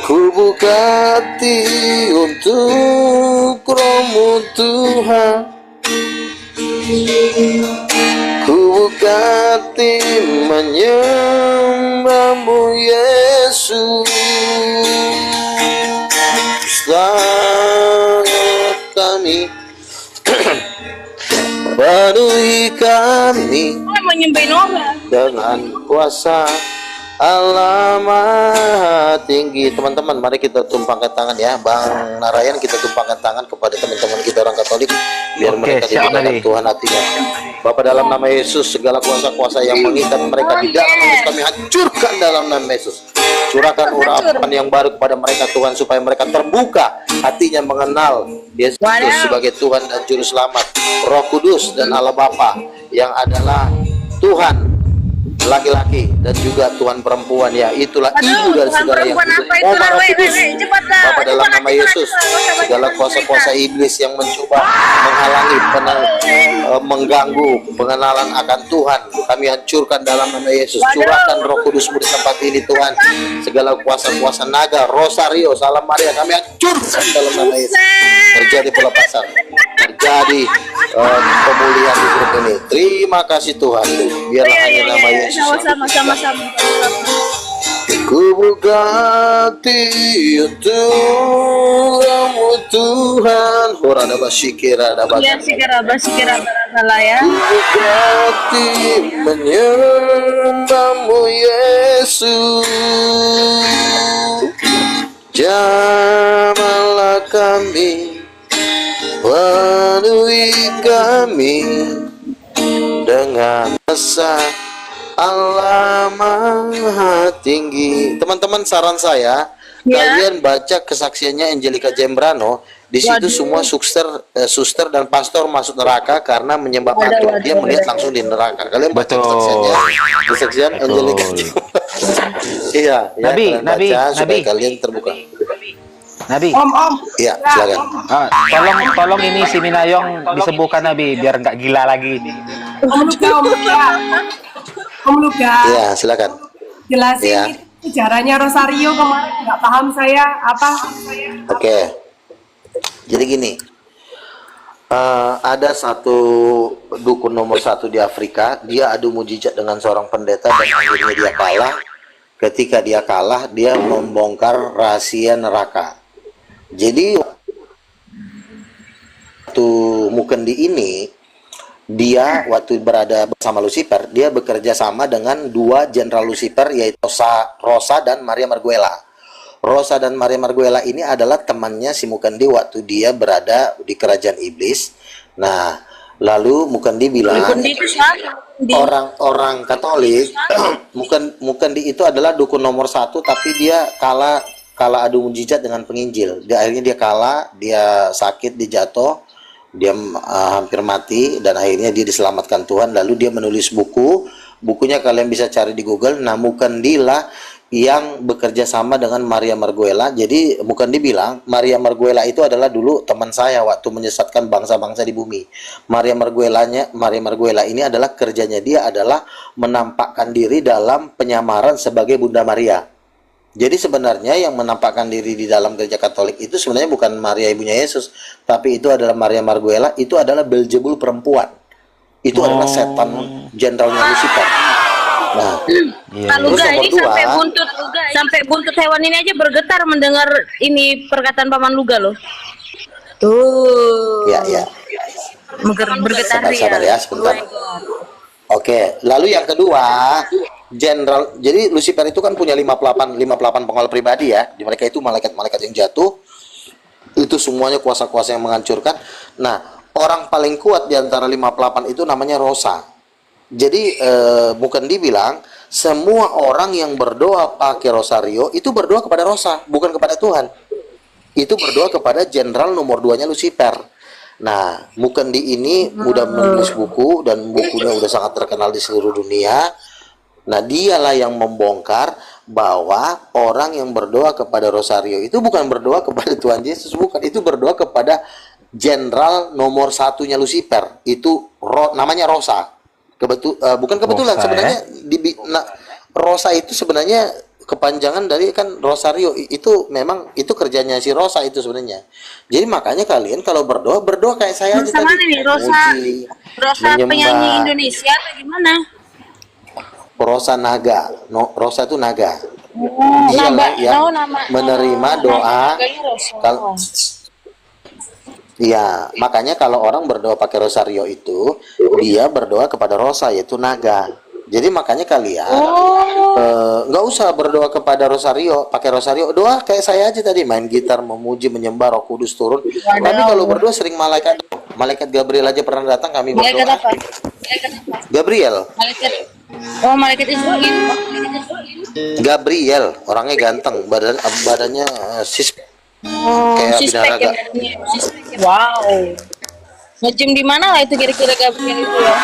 Ku buka hati untuk Roh-Mu Tuhan. Ku buka hati menyembah-Mu Yesus. Selamat kami, penuhi kami Mau nyembahin orang. dengan kuasa Allah Maha Tinggi. Teman-teman, mari kita tumpangkan tangan ya. Bang Narayan, kita tumpangkan tangan kepada teman-teman kita orang Katolik biar mereka dibukakan Tuhan hatinya. Bapa, dalam nama Yesus, segala kuasa-kuasa yang mengikat mereka di dalam Yesus kami hancurkan dalam nama Yesus. Curahkan urapan yang baru kepada mereka Tuhan, supaya mereka terbuka hatinya mengenal Yesus sebagai Tuhan dan Juru Selamat. Roh Kudus dan Allah Bapa yang adalah Tuhan laki-laki dan juga Tuhan perempuan, ya itulah ibu dari segala yang hidup. Bapa, dalam nama Yesus, segala kuasa-kuasa iblis yang mencoba menghalangi, mengganggu pengenalan akan Tuhan, kami hancurkan dalam nama Yesus. Curahkan Roh Kudus-Mu di tempat ini Tuhan. Segala kuasa-kuasa naga, Rosario, Salam Maria, kami hancurkan dalam nama Yesus. Terjadi pelepasan, terjadi pemulihan di grup ini. Terima kasih Tuhan. Biarlah hanya nama Yesus. Sama-sama. Ku buka hati untuk Roh-Mu Tuhan. Horana basikira dapat. Iya, sikira salah ya. Ku buka hati menyembah-Mu Yesus. Jamahlah kami, penuhi kami dengan kuasa Allah Maha Tinggi. Teman-teman, saran saya, kalian baca kesaksiannya Angelica Jembrano. Di situ semua suster dan pastor masuk neraka karena menyembah patung. Dia melihat langsung di neraka. Kalian baca kesaksian Angelica Jembrano. Iya, Nabi, supaya kalian terbuka. Nabi. Om. Iya, silakan. Tolong ini si Minayong disembuhkan Nabi biar nggak gila lagi ini. Om Luga. Iya, silakan. Jelasin Ya. sejarahnya Rosario kemarin, nggak paham saya apa. Oke. Jadi gini. Ada satu dukun nomor 1 di Afrika. Dia adu mujizat dengan seorang pendeta dan akhirnya dia kalah. Ketika dia kalah, dia membongkar rahasia neraka. Jadi waktu Mukendi ini, dia waktu berada bersama Lucifer, dia bekerja sama dengan 2 jenderal Lucifer, yaitu Rosa dan Maria Marguela. Rosa dan Maria Marguela ini adalah temannya si Mukendi waktu dia berada di kerajaan iblis. Nah, lalu Mukendi bilang, orang-orang Katolik, Mukendi itu adalah dukun nomor 1, tapi dia kalah adu mujizat dengan penginjil. Akhirnya dia kalah, dia sakit, dia jatuh, dia hampir mati, dan akhirnya dia diselamatkan Tuhan. Lalu dia menulis bukunya kalian bisa cari di Google. Nah, Mukendi lah yang bekerja sama dengan Maria Marguela. Jadi Mukendi bilang Maria Marguela itu adalah dulu teman saya waktu menyesatkan bangsa-bangsa di bumi. Maria Marguela ini adalah kerjanya, dia adalah menampakkan diri dalam penyamaran sebagai Bunda Maria. Jadi sebenarnya yang menampakkan diri di dalam gereja Katolik itu sebenarnya bukan Maria ibunya Yesus, tapi itu adalah Maria Marguela, itu adalah Beelzebul perempuan. Itu adalah setan jenderalnya Lucifer. Nah, Lalu ini sampai buntut hewan ini aja bergetar mendengar ini perkataan Paman Luga loh. Tuh. Ya. Bergetar Sabar ya, sebentar. Oke, lalu yang kedua, jenderal. Jadi Lucifer itu kan punya 58 pengawal pribadi ya. Di mereka itu malaikat-malaikat yang jatuh. Itu semuanya kuasa-kuasa yang menghancurkan. Nah, orang paling kuat di antara 58 itu namanya Rosa. Jadi Mukendi bilang semua orang yang berdoa pakai rosario itu berdoa kepada Rosa, bukan kepada Tuhan. Itu berdoa kepada jenderal nomor 2-nya Lucifer. Nah, Mukendi ini udah menulis buku dan bukunya udah sangat terkenal di seluruh dunia. Nah, dialah yang membongkar bahwa orang yang berdoa kepada rosario itu bukan berdoa kepada Tuhan Yesus, bukan, itu berdoa kepada jenderal nomor 1-nya Lucifer. Itu namanya Rosa. Bukan kebetulan Rosa, sebenarnya Rosa itu sebenarnya kepanjangan dari kan Rosario, itu memang itu kerjanya si Rosa itu sebenarnya. Jadi makanya kalian kalau berdoa kayak saya aja Rosa mana tadi. nih? Rosa penyanyi Indonesia atau gimana? Rosa naga, Rosa itu naga. Nama, Yang nama menerima doa. naganya Rosa. Kalau iya, makanya kalau orang berdoa pakai rosario itu, dia berdoa kepada Rosa, yaitu naga. Jadi makanya kalian nggak usah berdoa kepada rosario, pakai rosario, doa kayak saya aja tadi, main gitar, memuji, menyembah, Roh Kudus turun. Tapi kalau berdoa sering malaikat Gabriel aja pernah datang, kami Malaikat berdoa. apa? Malaikat apa? Gabriel, Malaikat Israel. Gabriel, orangnya ganteng, badannya sis kayak Sispek ya binaraga. badannya. Wow. Nge-gym di mana lah itu kira-kira Gabriel itu ya?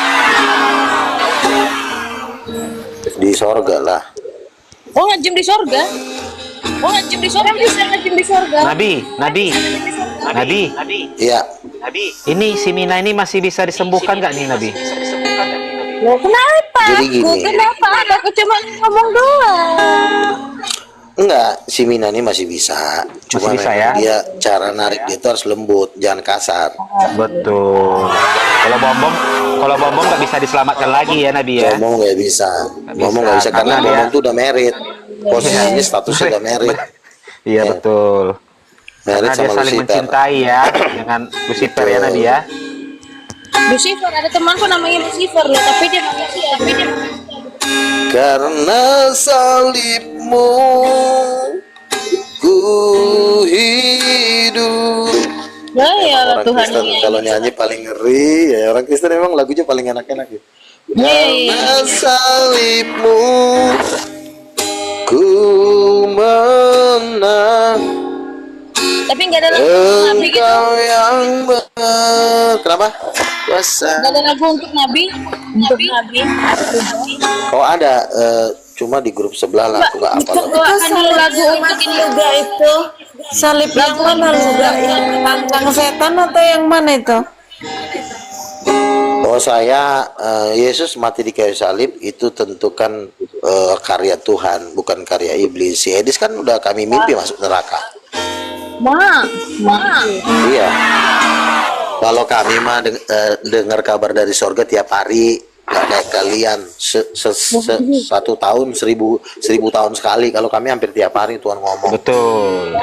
Di sorga lah. Oh, nge-gym di sorga? Oh, nge-gym di sorga? Bisa nge-gym di sorga? Nabi. Iya. Ini si Mina ini masih bisa disembuhkan nggak nih Nabi? Loh, kenapa? Jadi gini. Kenapa? Aku cuma ngomong doang. Enggak, si Mina ini masih bisa. Cuma bisa, memang ya? dia cara narik dia itu harus lembut, jangan kasar. Betul. Kalau bom nggak bisa diselamatkan lagi ya Nabi ya. Ngomong nggak bisa. Ngomong nggak bisa karena Karena ngomong itu udah merit. Posisinya statusnya udah merit. Iya betul. Merit Karena dia sama saling Lucifer. mencintai ya dengan Lucifer ya Nabi ya. Lucifer, ada temanku namanya Lucifer loh, tapi dia manusia. Karena salibmu ku hidup. Ya Orang Tuhan Kristen ini. kalau nyanyi paling ngeri ya, orang Kristen memang lagunya paling enak-enak ya. Karena salibmu ku menang. Tapi nggak ada lagu untuk Nabi gitu. Engkau yang kenapa? Kuasa. Nggak ada lagu untuk Nabi. Untuk Nabi. Oh ada, cuma di grup sebelah lah, aku nggak apa. Bawakan dulu lagu untuk ini juga itu. Salib yang mana juga? Yang tantang setan atau yang mana itu? Oh saya, Yesus mati di kayu salib itu tentukan karya Tuhan, bukan karya iblis. Si Edis kan udah kami mimpi masuk neraka. Iya. Kalau kami mah dengar kabar dari sorga tiap hari, nggak kayak kalian 1 tahun 1000 tahun sekali. Kalau kami hampir tiap hari Tuhan ngomong. Betul.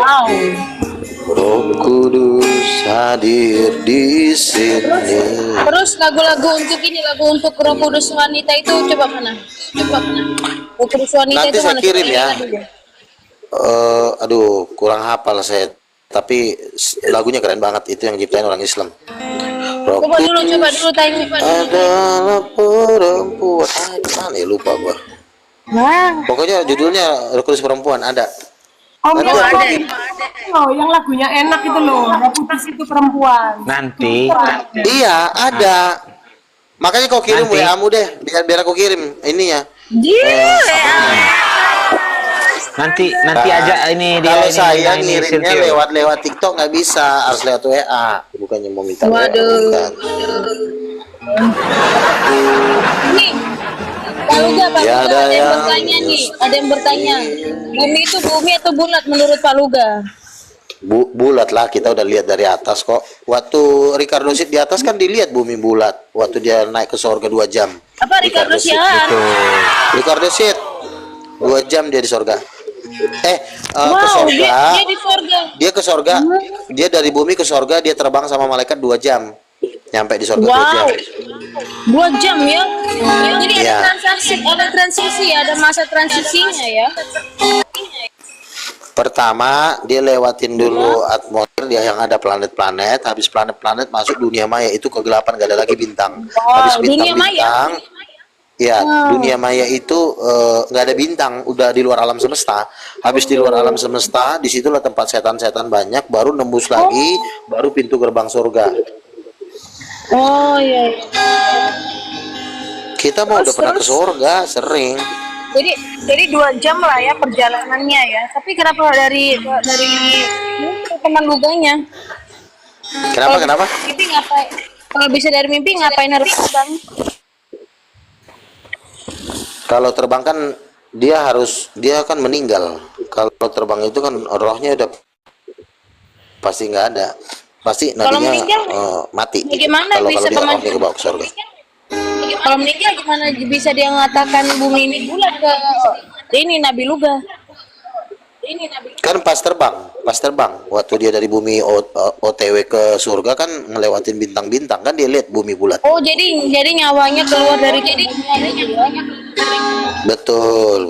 Roh Kudus hadir di sini. Terus lagu-lagu untuk ini, lagu untuk Roh Kudus wanita itu coba mana? Roh Kudus wanita Nanti itu saya mana? kirim Coba ya. ingat dulu. Aduh, kurang hafal saya. Tapi lagunya keren banget, itu yang ciptain orang Islam. Roh Coba dulu tanya. adalah perempuan. Mana ya, lupa gua. Pokoknya judulnya Roh Kudus perempuan ada. Yang lagunya enak itu loh, Roh Kudus itu perempuan. Nanti Iya, ada. Makanya kau kirim Nanti. WA-mu deh, biar aku kirim ininya. nanti aja ini dia Kalau ini saya ini ngirimnya Silvio. lewat TikTok nggak bisa, harus lewat WA. Bukannya mau minta WA. Bukan. Nih, Paluga, Ya, ada ada yang yang- bertanya nih. Ada yang bertanya, bumi itu bumi atau bulat menurut Paluga? Bulat lah, kita udah lihat dari atas kok. Waktu Ricardo Sid di atas kan dilihat bumi bulat. Waktu dia naik ke surga 2 jam. Apa Ricardo Sid. Siahan? Ricardo Sid 2 jam dia di surga. Ke Wow, surga. dia di surga. Dia ke surga. Dia dari bumi ke surga, dia terbang sama malaikat 2 jam. Nyampe di surga 2 jam. 2 jam ya? Jadi Iya. ada transisi, ada masa transisinya ya? Pertama, dia lewatin dulu atmosfer dia yang ada planet-planet. Habis planet-planet masuk dunia maya, itu kegelapan, gak ada lagi bintang. Habis dunia maya? bintang-bintang, ya dunia maya itu nggak ada bintang, udah di luar alam semesta. Habis di luar alam semesta, disitulah tempat setan-setan banyak. Baru nembus lagi, baru pintu gerbang surga. Oh iya. Kita mau udah pernah ke surga, sering. Jadi 2 jam lah ya perjalanannya ya. Tapi kenapa dari teman luganya? Kenapa? Mimpi ngapain? Kalau bisa dari mimpi ngapain harus terbang? Kalau terbang kan dia kan meninggal. Kalau terbang itu kan rohnya udah pasti nggak ada. Pasti Kalau nantinya meninggal, mati. bagaimana Kalau bisa dia teman- rohnya ke bawah ke surga. Kalau meninggal gimana bisa dia mengatakan bumi ini bulat ke ini Nabi Luga? Kan pas terbang waktu dia dari bumi OTW ke surga kan ngelewatin bintang-bintang, kan dia lihat bumi bulat. Oh, jadi nyawanya keluar dari Betul.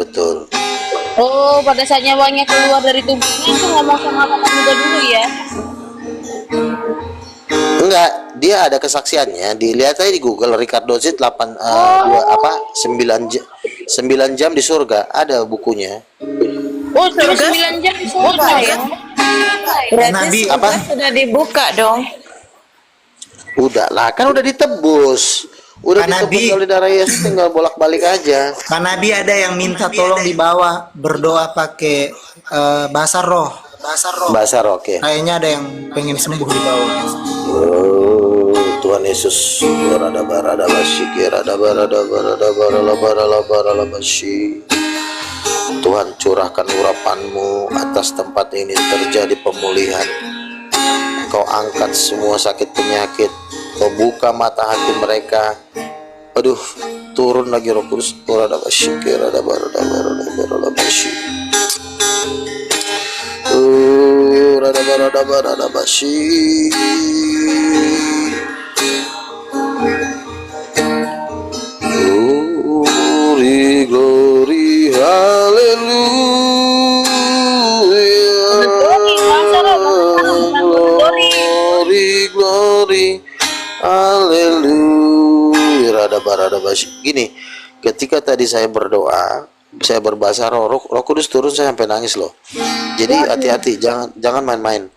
Oh, pada saat nyawanya keluar dari tubuhnya itu ngomong sama Papa Luga dulu ya. Enggak, dia ada kesaksiannya. Dilihat aja di Google Ricardo Z 9 jam di surga, ada bukunya. Oh, terus 9 jam di surga ya. Berarti Nabi surga apa? sudah dibuka dong. Udah lah, kan udah ditebus. Udah Pak ditebus Nabi. oleh darah Yesus, tinggal bolak-balik aja. Pak Nabi ada yang minta tolong dibawa berdoa pakai bahasa roh. Bahasa roh, oke. Kayaknya ada yang pengen sembuh di bawah. Oh, Tuhan Yesus, barada basyiki, rada barada basyi. Tuhan, curahkan urapan-Mu atas tempat ini, terjadi pemulihan. Kau angkat semua sakit penyakit, Kau buka mata hati mereka. Aduh, turun lagi Roh Kudus. Rada basyiki, rada barada basyi. Rada barada basyi. Glory, hallelujah. Glory, hallelujah. Rada basyi. Gini, ketika tadi saya berdoa, saya berbahasa roh Kudus turun, saya sampai nangis loh. Jadi hati-hati, jangan main-main.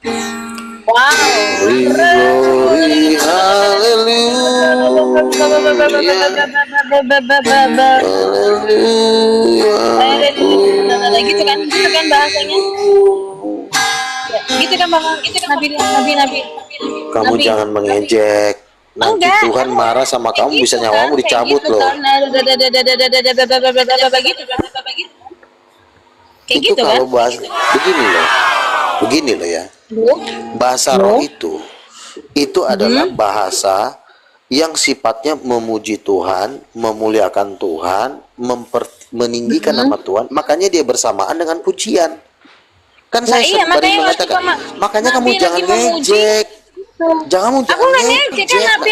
Wow. Glory, hallelujah. Gitu kan bahasanya. Gitu kan Nabi. Kamu jangan mengejek. Nanti Enggak, Tuhan marah sama kamu, bisa nyawamu dicabut loh. Kayak Itu gitu kan? kalau bahas begini loh ya. Bahasa roh itu adalah bahasa yang sifatnya memuji Tuhan, memuliakan Tuhan, meninggikan nama Tuhan. Makanya dia bersamaan dengan pujian. Kan saya iya, sering makanya mengatakan, makanya kamu Nabi jangan lagi memuji. ngejek. Jangan Aku nggak ngejek kan, Nabi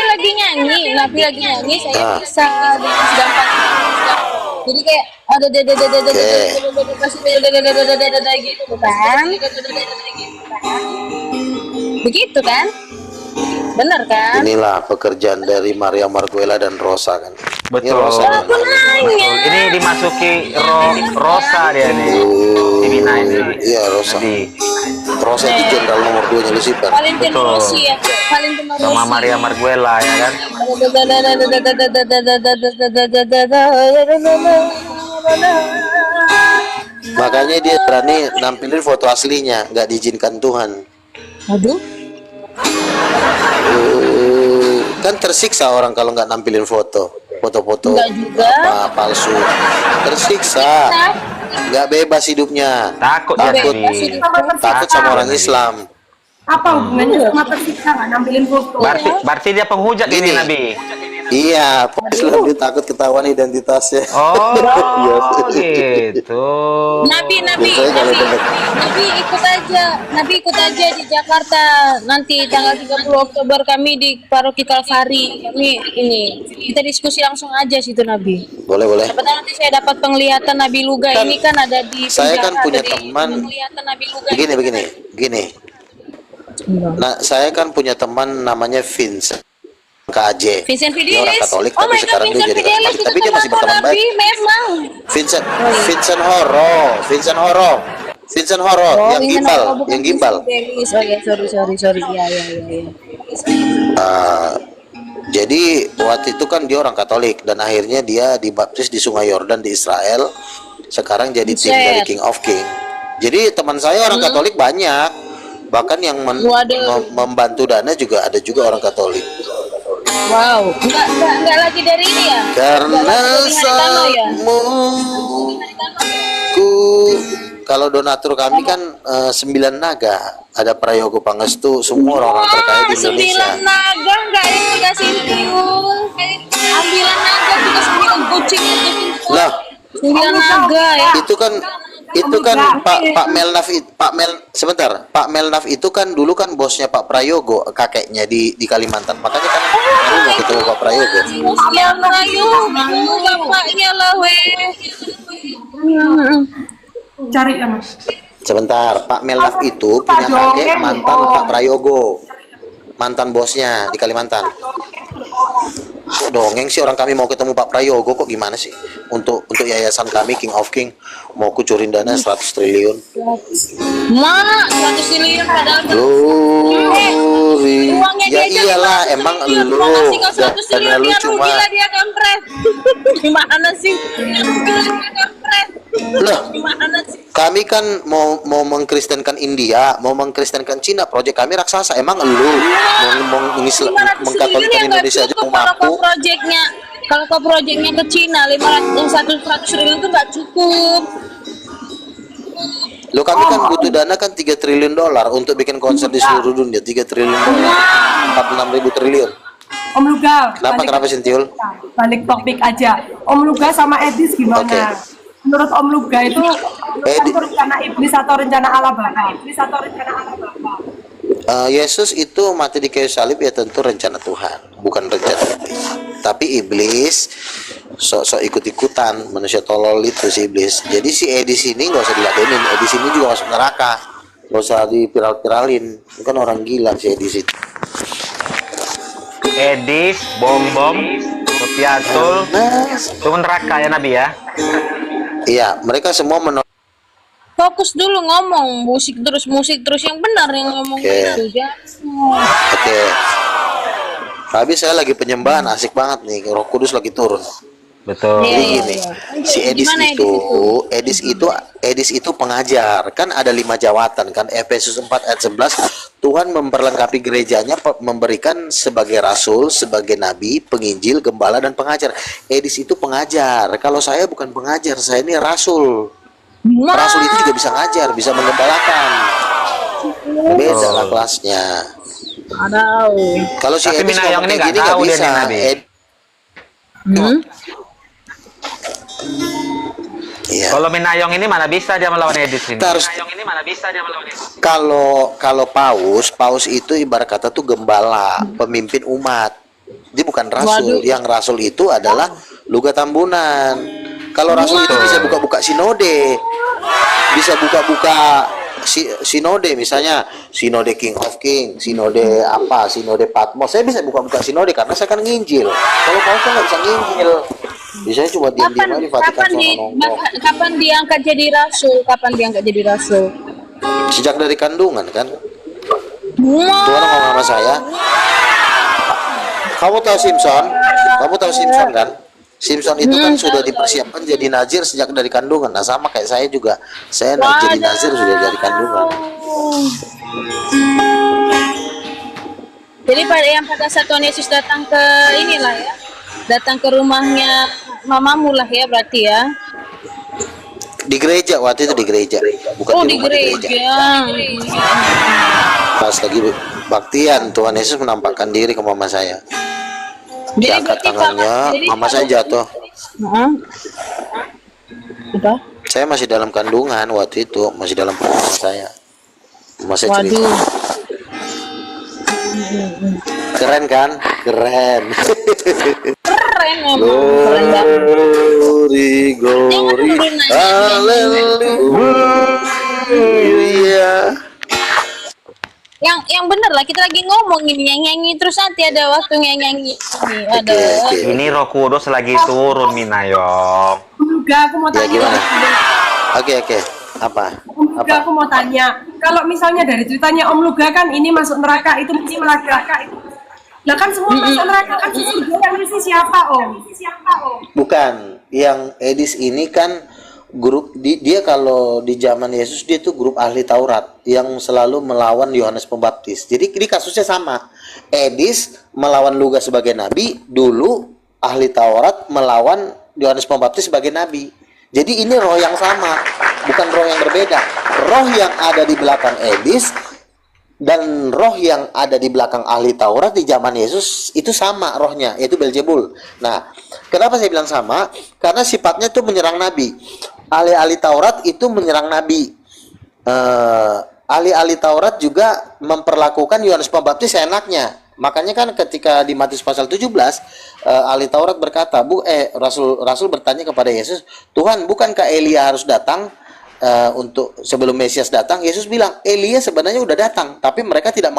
lagi nyanyi, saya bisa gampang. Jadi kayak ada gitu kan? Begitu kan? Bener kan? Inilah pekerjaan dari Maria Marguela dan Rosa kan. Ini Betul. Rosa dan Aku nanya. Ini dimasuki Rosa dia nih. Divina ini. Iya, Rosa. Jadi Rosa itu jenderal nomor 2 nya Lucifer. Valentino Betul. Rossi ya, Valentino Rossi. sama Maria Marguela ya kan. Makanya dia berani nampilin foto aslinya, nggak diizinkan Tuhan. Aduh. Kan tersiksa orang kalau nggak nampilin foto-foto Enggak juga. apa palsu, tersiksa, nggak bebas hidupnya, Takut takut Nabi. sama orang Islam. Apa hubungannya sama tersiksa nggak nampilin foto? Berarti dia penghujat ini Gini. Nabi. Iya, Islam dia takut ketahuan identitasnya. Oh, gitu. Nabi ikut aja di Jakarta nanti tanggal 30 Oktober kami di Paroki Kalvari. Kita diskusi langsung aja situ Nabi. Boleh. Siapa tahu nanti saya dapat penglihatan Nabi Luga. Kan, Ini kan ada di saya kan penjara, punya ada di teman. penglihatan Nabi Luga. Begini. Nah, saya kan punya teman namanya Vincent KJ. Vincent Dia orang Fidelis. Katolik Oh tapi my God, sekarang dia Vincent jadi Fidelis Katolik, itu tapi dia masih temanku berteman Nabi, baik. memang. Vincent Horo Oh, yang Vincent gimbal, Horo, bukan yang gimbal. Vincent Fidelis. Oh ya, sorry. Iya. Jadi waktu itu kan dia orang Katolik dan akhirnya dia dibaptis di Sungai Yordan di Israel. Sekarang jadi tim Buset. dari King of King. Jadi teman saya orang Katolik banyak. Bahkan yang membantu dana juga ada juga orang Katolik. Wow, enggak lagi dari ini ya? Karena saatmu ku, kalau donatur kami kan 9 naga, ada Prayogo Pangestu, semua orang-orang terkaya di Indonesia. 9 naga enggak yang dikasih Tiul. 9 naga juga 9 kucing itu. Lah, 9 naga ya. itu kan Pak Melnaf sebentar, Pak Melnaf itu kan dulu kan bosnya Pak Prayogo, kakeknya di Kalimantan, makanya kan aku mau ketemu Pak Prayogo. Yang Prayogo bapaknya lah weh. Cari ya Mas. Sebentar, Pak Melnaf itu punya kakek mantan Pak Prayogo, mantan bosnya di Kalimantan. Dongeng sih, orang kami mau ketemu Pak Prayogo kok, gimana sih? Untuk yayasan kami King of King mau kucurin dana 100 triliun. Mak, 100 triliun padahal Glory. uangnya Ya dia iyalah, emang lu dana lu cuma rugi lah dia kampret. Gimana sih? Kampret. Loh, Gimana sih? kami kan mau mengkristenkan India, mau mengkristenkan Cina, proyek kami raksasa. Emang lu mau mengkatolikkan Indonesia aja mau mampu? Kalau ke proyeknya ke Cina 100 triliun itu nggak cukup. Lo kami kan butuh dana kan 3 triliun dolar untuk bikin konser di seluruh dunia, 3 triliun dolar, 46.000 triliun. Om Luga. Kenapa Sintiul? Balik topik aja. Om Luga sama Edis gimana? Oke. Menurut Om Luga itu rencana iblis atau rencana Allah Bapa? Yesus itu mati di kayu salib ya tentu rencana Tuhan, bukan rencana iblis. Tapi iblis sok ikut-ikutan, manusia tolol itu si iblis. Jadi si Edis ini nggak usah diladenin, Edis ini juga masuk neraka, nggak usah diviral-viralin. Itu kan orang gila si Edis itu. Edis, Bom, Sofiatul, itu neraka ya Nabi ya. Iya, mereka semua menolak. Fokus dulu ngomong musik terus yang benar yang ngomong itu ya. Oke. Habis saya lagi penyembahan, asik banget nih, Roh Kudus lagi turun. Betul. Jadi gini, si Edis itu pengajar, kan ada 5 jawatan kan, Efesus 4 ayat 11, Tuhan memperlengkapi gerejanya, memberikan sebagai rasul, sebagai nabi, penginjil, gembala dan pengajar. Edis itu pengajar. Kalau saya bukan pengajar, saya ini rasul. Rasul itu juga bisa ngajar, bisa menggembalakan. Beda lah kelasnya. Kalau si Tapi Edis Minayong ini ngomong kayak gini nggak tahu dia bisa. nih, Nabi. Iya. Kalau Minayong ini mana bisa dia melawan Edis ini? Kalau paus itu ibarat kata tuh gembala, pemimpin umat. Dia bukan rasul. Yang rasul itu adalah Luga Tambunan. Kalau rasul itu bisa buka-buka sinode, bisa buka-buka sinode, misalnya sinode King of King, sinode apa, sinode Patmos. Saya bisa buka-buka sinode karena saya kan nginjil. Kalau paus kan nggak bisa nginjil. Biasanya cuma diam-diam di Vatikan Kapan dia angkat jadi rasul? Sejak dari kandungan kan. Tuhan ngomong sama saya. Kamu tahu Simpson kan? Simpson itu kan sudah dipersiapkan jadi nazir sejak dari kandungan. Nah sama kayak saya juga, saya jadi nazir sudah dari kandungan. Jadi pada saat Tuhan Yesus datang ke inilah ya, datang ke rumahnya mamamu lah ya berarti ya. Di gereja, waktu itu di gereja, bukan di rumah, di gereja. Pas lagi baktian, Tuhan Yesus menampakkan diri ke mama saya. Diangkat tangannya, mama saya jatuh. Saya masih dalam kandungan waktu itu, masih dalam perut mama saya. Mama saya cerita. Keren kan? Keren. Glory, haleluya. Yang bener lah, kita lagi ngomong ini yang nyanyi terus nanti ada waktu yang nyanyi ini ada. Ini Roh Kudus lagi turun Minayong. Enggak, aku mau Ya tanya. gimana? Oke. Apa? Luga, aku mau tanya. Kalau misalnya dari ceritanya Om Luga kan ini masuk neraka, itu mesti neraka. Lah kan semua masuk neraka kan yang isi siapa Om? Bukan. Yang Edis ini kan grup dia kalau di zaman Yesus dia tuh grup ahli Taurat yang selalu melawan Yohanes Pembaptis. Jadi kasusnya sama. Edis melawan Lugas sebagai nabi, dulu ahli Taurat melawan Yohanes Pembaptis sebagai nabi. Jadi ini roh yang sama, bukan roh yang berbeda. Roh yang ada di belakang Edis dan roh yang ada di belakang ahli Taurat di zaman Yesus itu sama rohnya, yaitu Belzebul. Nah, kenapa saya bilang sama? Karena sifatnya itu menyerang nabi. Ahli-ahli Taurat itu menyerang nabi. Ahli-ahli Taurat juga memperlakukan Yohanes Pembaptis seenaknya. Makanya kan ketika di Matius pasal 17 ahli Taurat berkata, Rasul bertanya kepada Yesus, Tuhan, bukankah Elia harus datang untuk sebelum Mesias datang? Yesus bilang, Elia sebenarnya udah datang, tapi mereka tidak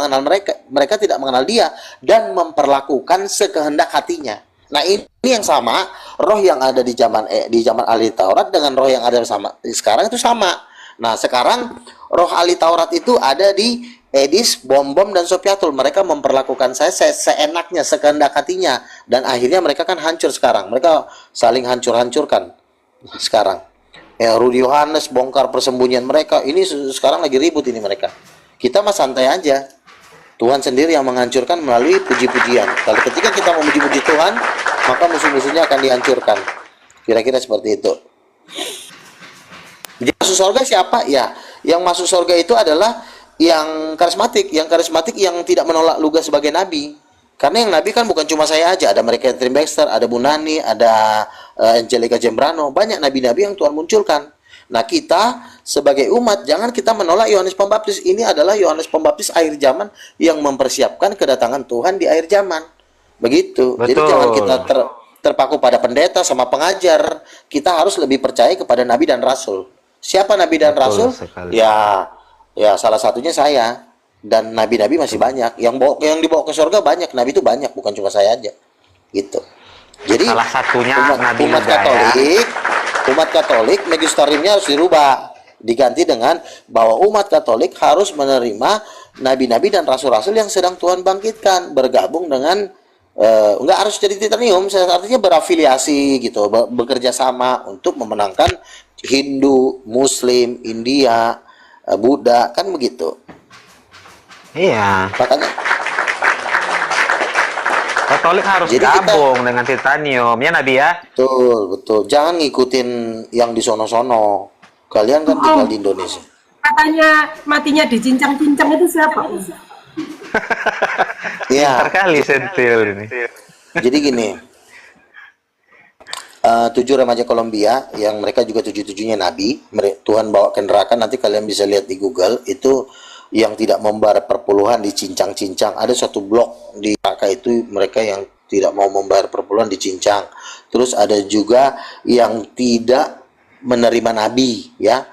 tidak mengenal dia dan memperlakukan sekehendak hatinya. Nah, ini yang sama, roh yang ada di zaman ahli Taurat dengan roh yang ada sekarang itu sama. Nah, sekarang roh ahli Taurat itu ada di Edis, Bom, dan Sopiatul. Mereka memperlakukan saya seenaknya, sekehendak hatinya. Dan akhirnya mereka kan hancur sekarang. Mereka saling hancur-hancurkan sekarang. Rudi Yohanes bongkar persembunyian mereka. Ini sekarang lagi ribut ini mereka. Kita mah santai aja. Tuhan sendiri yang menghancurkan melalui puji-pujian. Kalau ketika kita memuji-puji Tuhan, maka musuh-musuhnya akan dihancurkan. Kira-kira seperti itu. Jadi masuk surga siapa? Ya, yang masuk surga itu adalah yang karismatik yang tidak menolak Lugas sebagai nabi. Karena yang nabi kan bukan cuma saya aja, ada mereka Catherine Baxter, ada Bu Nani, ada Angelica Jembrano, banyak nabi-nabi yang Tuhan munculkan. Nah, kita sebagai umat jangan kita menolak Yohanes Pembaptis. Ini adalah Yohanes Pembaptis akhir zaman yang mempersiapkan kedatangan Tuhan di akhir zaman. Begitu. Betul. Jadi jangan kita terpaku pada pendeta sama pengajar. Kita harus lebih percaya kepada nabi dan rasul. Siapa nabi dan rasul? Sekali. Ya, salah satunya saya, dan nabi-nabi masih banyak. Yang dibawa ke surga banyak, nabi itu banyak, bukan cuma saya aja. Gitu. Jadi Salah satunya Nabi umat Katolik magisteriumnya harus dirubah, diganti dengan bahwa umat Katolik harus menerima nabi-nabi dan rasul-rasul yang sedang Tuhan bangkitkan, bergabung dengan enggak harus jadi titanium, artinya berafiliasi gitu, bekerja sama untuk memenangkan Hindu, Muslim, India, Buddha, kan begitu. Iya. Makanya Katolik harus jadi gabung dengan titanium, ya Nabi ya? betul. Jangan ngikutin yang di sono-sono. Kalian kan tinggal di Indonesia. Katanya matinya dicincang-cincang itu siapa? Iya. Terkali sentil ini. Jadi gini. 7 remaja Kolombia yang mereka juga 7-7-nya nabi, Tuhan bawa ke neraka, nanti kalian bisa lihat di Google, itu yang tidak membayar perpuluhan dicincang-cincang. Ada suatu blok di neraka itu mereka yang tidak mau membayar perpuluhan dicincang. Terus ada juga yang tidak menerima nabi, ya.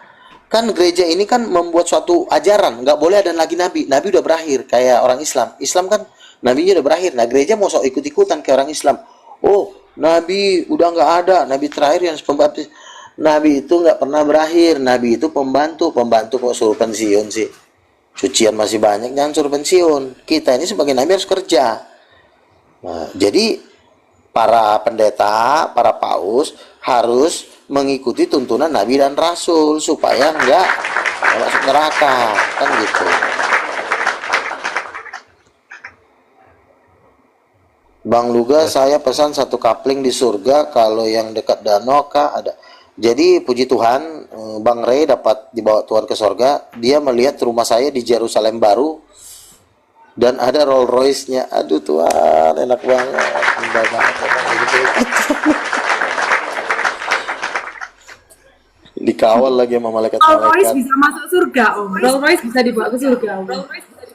Kan gereja ini kan membuat suatu ajaran, nggak boleh ada lagi nabi. Nabi udah berakhir, kayak orang Islam. Islam kan nabinya udah berakhir. Nah, gereja mau sok ikut-ikutan kayak orang Islam. Oh, nabi udah nggak ada, nabi terakhir yang Pembaptis. Nabi itu nggak pernah berakhir, nabi itu pembantu kok suruh pensiun sih. Cucian masih banyak, jangan suruh pensiun. Kita ini sebagai nabi harus kerja. Nah, jadi para pendeta, para paus harus mengikuti tuntunan nabi dan rasul supaya nggak masuk neraka, kan gitu. Bang Luga, saya pesan 1 kapling di surga, kalau yang dekat danau kah ada. Jadi puji Tuhan, Bang Ray dapat dibawa Tuhan ke surga. Dia melihat rumah saya di Yerusalem baru dan ada Rolls Royce-nya. Aduh Tuhan, enak banget, indah banget gitu. Dikawal lagi sama malaikat-malaikat. Rolls Royce bisa masuk surga, Om. Rolls Royce bisa dibawa ke surga, Om.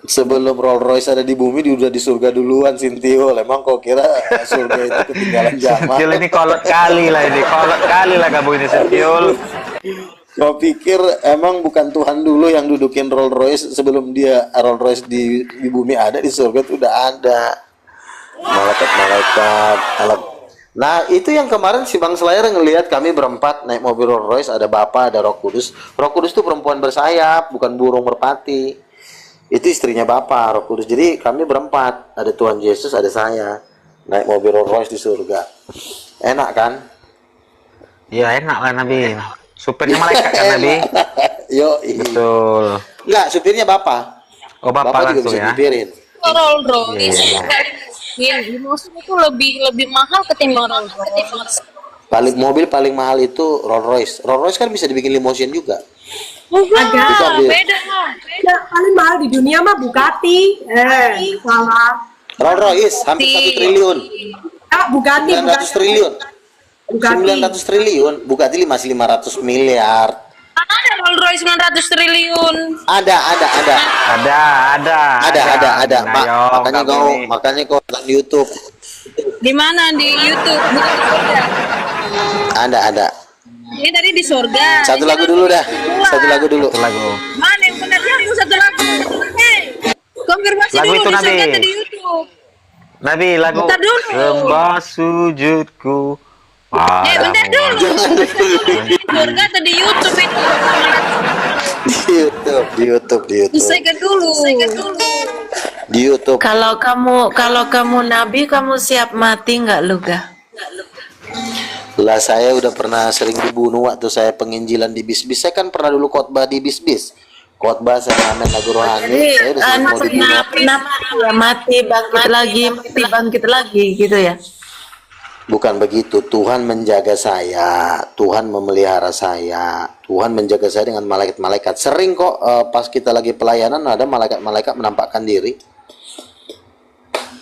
Sebelum Rolls Royce ada di bumi, udah di surga duluan, Sintiul. Emang kok kira surga itu ketinggalan zaman? Sintiul ini kolot kali lah kamu ini Sintiul. Kau pikir emang bukan Tuhan dulu yang dudukin Rolls Royce sebelum dia Rolls Royce di bumi ada, di surga itu udah ada malaikat. Nah, itu yang kemarin si Bang Slayer ngelihat kami berempat naik mobil Rolls Royce, ada Bapa, ada Roh Kudus. Roh Kudus itu perempuan bersayap, bukan burung merpati. Itu istrinya Bapa, Roh Kudus. Jadi kami berempat, ada Tuhan Yesus, ada saya, naik mobil Rolls Royce di surga. Enak kan? Iya, enak lah Nabi. Supirnya malaikat kan Nabi? Yo, betul. Enggak, supirnya Bapa. Oh, Bapak juga langsung bisa ya. nyepirin. Rolls Royce. Iya. Limousine itu lebih mahal ketimbang Rolls Royce. Mobil paling mahal itu Rolls Royce. Rolls Royce kan bisa dibikin limousine juga. Enggak, beda lah. Paling mahal di dunia mah Bugatti. Salah. Rolls Royce hampir 1 triliun. Bugatti. 900 triliun. 900 triliun. Bugatti masih 500 miliar. Ada Rolls Royce 900 triliun. Ada. Ayo, Makanya kau nonton YouTube. Di mana di YouTube? Bukan di surga. Ada. Ini tadi di surga. Satu lagu dulu dah. Satu lagu dulu. Mana yang benar yang satu lagu? Hei, konfirmasi Lagu dulu itu, di Nabi. surga atau di YouTube. Nabi, lagu Bentar dulu. sembah sujudku. Bentar dulu. Di surga atau di YouTube itu? Di YouTube. Selesaikan dulu. Di YouTube. Kalau kamu nabi, kamu siap mati nggak Luga? Lah saya udah pernah sering dibunuh waktu saya penginjilan di bis-bis. Saya kan pernah dulu khotbah di bis-bis. Khotbah sama amen lagu rohani. Saya udah sering mau dibunuh. Kenapa ya mati bangkit lagi gitu ya? Bukan begitu. Tuhan menjaga saya. Tuhan memelihara saya. Tuhan menjaga saya dengan malaikat-malaikat. Sering kok pas kita lagi pelayanan ada malaikat-malaikat menampakkan diri.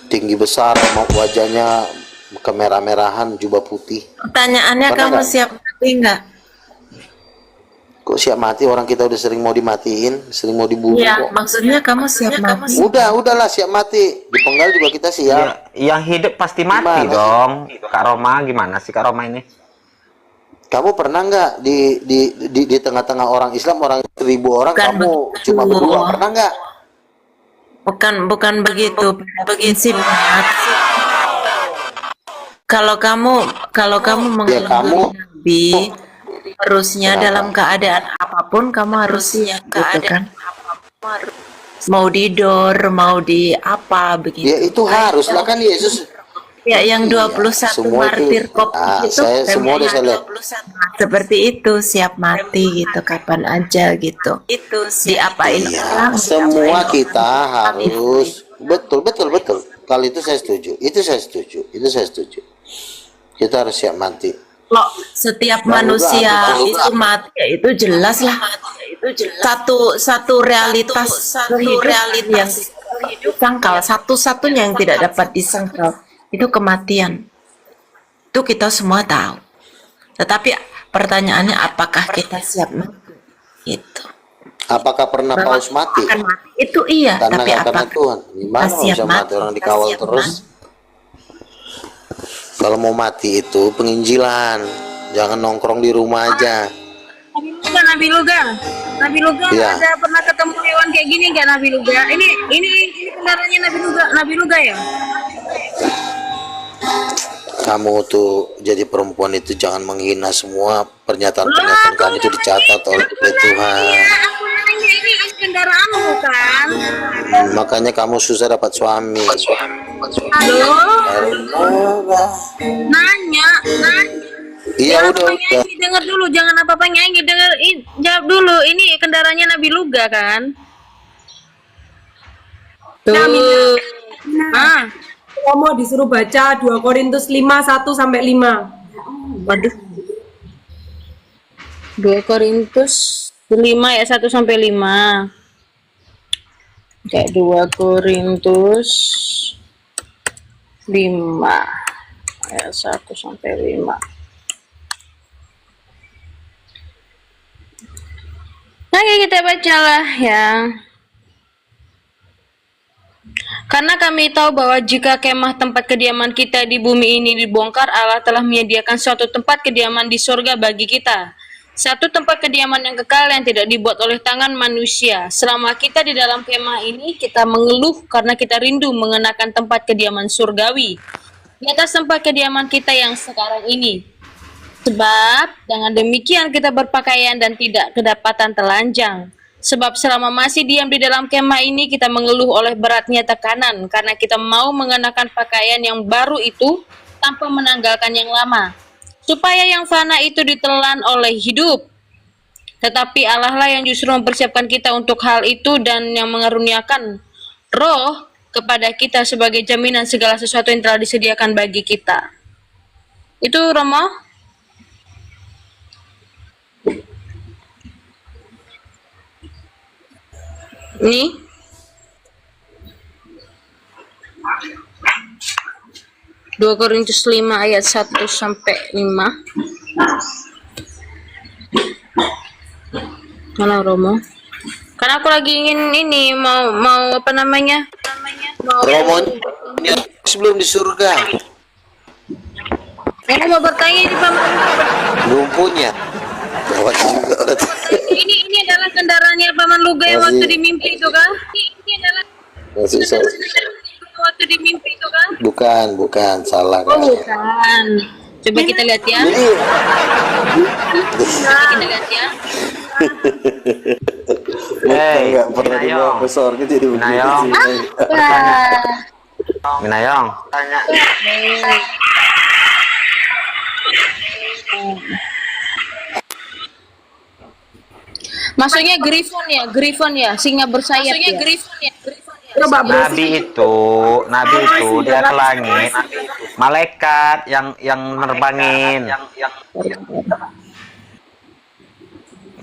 Tinggi besar, wajahnya kemerah-merahan, jubah putih. Pertanyaannya, Pernah kamu nggak? siap mati nggak? Kok siap mati? Orang kita udah sering mau dimatiin, sering mau dibunuh Iya, kok. maksudnya kamu siap mati. Udahlah siap mati. Dipenggal juga kita siap. Yang hidup pasti mati Gimana dong. Kak Roma gimana sih Kak Roma ini? Kamu pernah nggak di tengah-tengah orang Islam, orang 1.000 orang, Bukan kamu begitu. cuma berdua? Pernah nggak? Bukan begitu. Prinsip kalau kamu mengenal nabi, harusnya dalam keadaan apapun kamu harus siap gitu kan? Mau didor, mau di apa begitu. Ya itu harus lah kan Yesus. Ya, yang 21 semua itu. martir kopi Ah, itu saya semua udah saya lihat. seperti itu, siap mati gitu kapan aja gitu. Itu diapain Iya, orang, semua diapain kita orang. harus betul. Kalau itu saya setuju. Itu saya setuju. Kita harus siap mati. Kalau setiap Nah, manusia juga. itu mati, ya itu jelas lah. Satu realitas kehidupan yang disangkal, satu-satunya yang tidak dapat disangkal itu kematian. Itu kita semua tahu. Tetapi pertanyaannya, apakah kita siap mati? Itu. Apakah pernah Bahwa Paus mati? akan mati itu iya, Karena tapi karena apakah Tuhan. Gimana kita kalau siap bisa mati mati? orang Kita dikawal siap terus? mati. Kalau mau mati itu penginjilan. Jangan nongkrong di rumah aja. Nabi Luga. Iya. Ada pernah ketemu hewan kayak gini nggak Nabi Luga? Ini kendaraannya Nabi Luga ya? Kamu tuh jadi perempuan itu jangan menghina semua pernyataan-pernyataan kamu itu dicatat oleh Tuhan. Iya, aku nanya ini kendaraanmu kan? Makanya kamu susah dapat suami. Halo? Nanya. Iya Jangan udah. nyanyi, dengar dulu, jangan apa-apa nyanyi, jawab dulu. Ini kendaraannya Nabi Luga kan? Tuh. Ah, Kamu disuruh baca 2 Korintus 5:1-5. waduh. 2 Korintus 5 ya 1-5. Kayak 2 Korintus 5 ayat 1-5. Oke, kita bacalah ya. Karena kami tahu bahwa jika kemah tempat kediaman kita di bumi ini dibongkar, Allah telah menyediakan suatu tempat kediaman di surga bagi kita. Satu tempat kediaman yang kekal yang tidak dibuat oleh tangan manusia. Selama kita di dalam kemah ini, kita mengeluh karena kita rindu mengenakan tempat kediaman surgawi di atas tempat kediaman kita yang sekarang ini. Sebab dengan demikian kita berpakaian dan tidak kedapatan telanjang. Sebab selama masih diam di dalam kemah ini, kita mengeluh oleh beratnya tekanan karena kita mau mengenakan pakaian yang baru itu tanpa menanggalkan yang lama, supaya yang fana itu ditelan oleh hidup. Tetapi Allah lah yang justru mempersiapkan kita untuk hal itu dan yang mengaruniakan roh kepada kita sebagai jaminan segala sesuatu yang telah disediakan bagi kita. Itu Romo. Nih. Dua Korintus 5 ayat 1 sampai 5. Mana Romo? Karena aku lagi ingin ini mau apa namanya? Romo sebelum di surga. Aku mau bertanya ini Paman. Belum punya. Gawat juga. Ini adalah kendaraannya Paman Luga yang waktu di mimpi itu kan? Ini adalah waktu di mimpi itu kan? Bukan, salah. Oh, bukan. Coba kita lihat ya. Coba kita lihat ya. Nggak pernah dibawa ke surga jadi Minayong. Minayong. Tanya. Maksudnya Griffon ya, singa bersayap. Maksudnya Griffon ya. Nabi itu dia ke langit, malaikat yang nerbangin.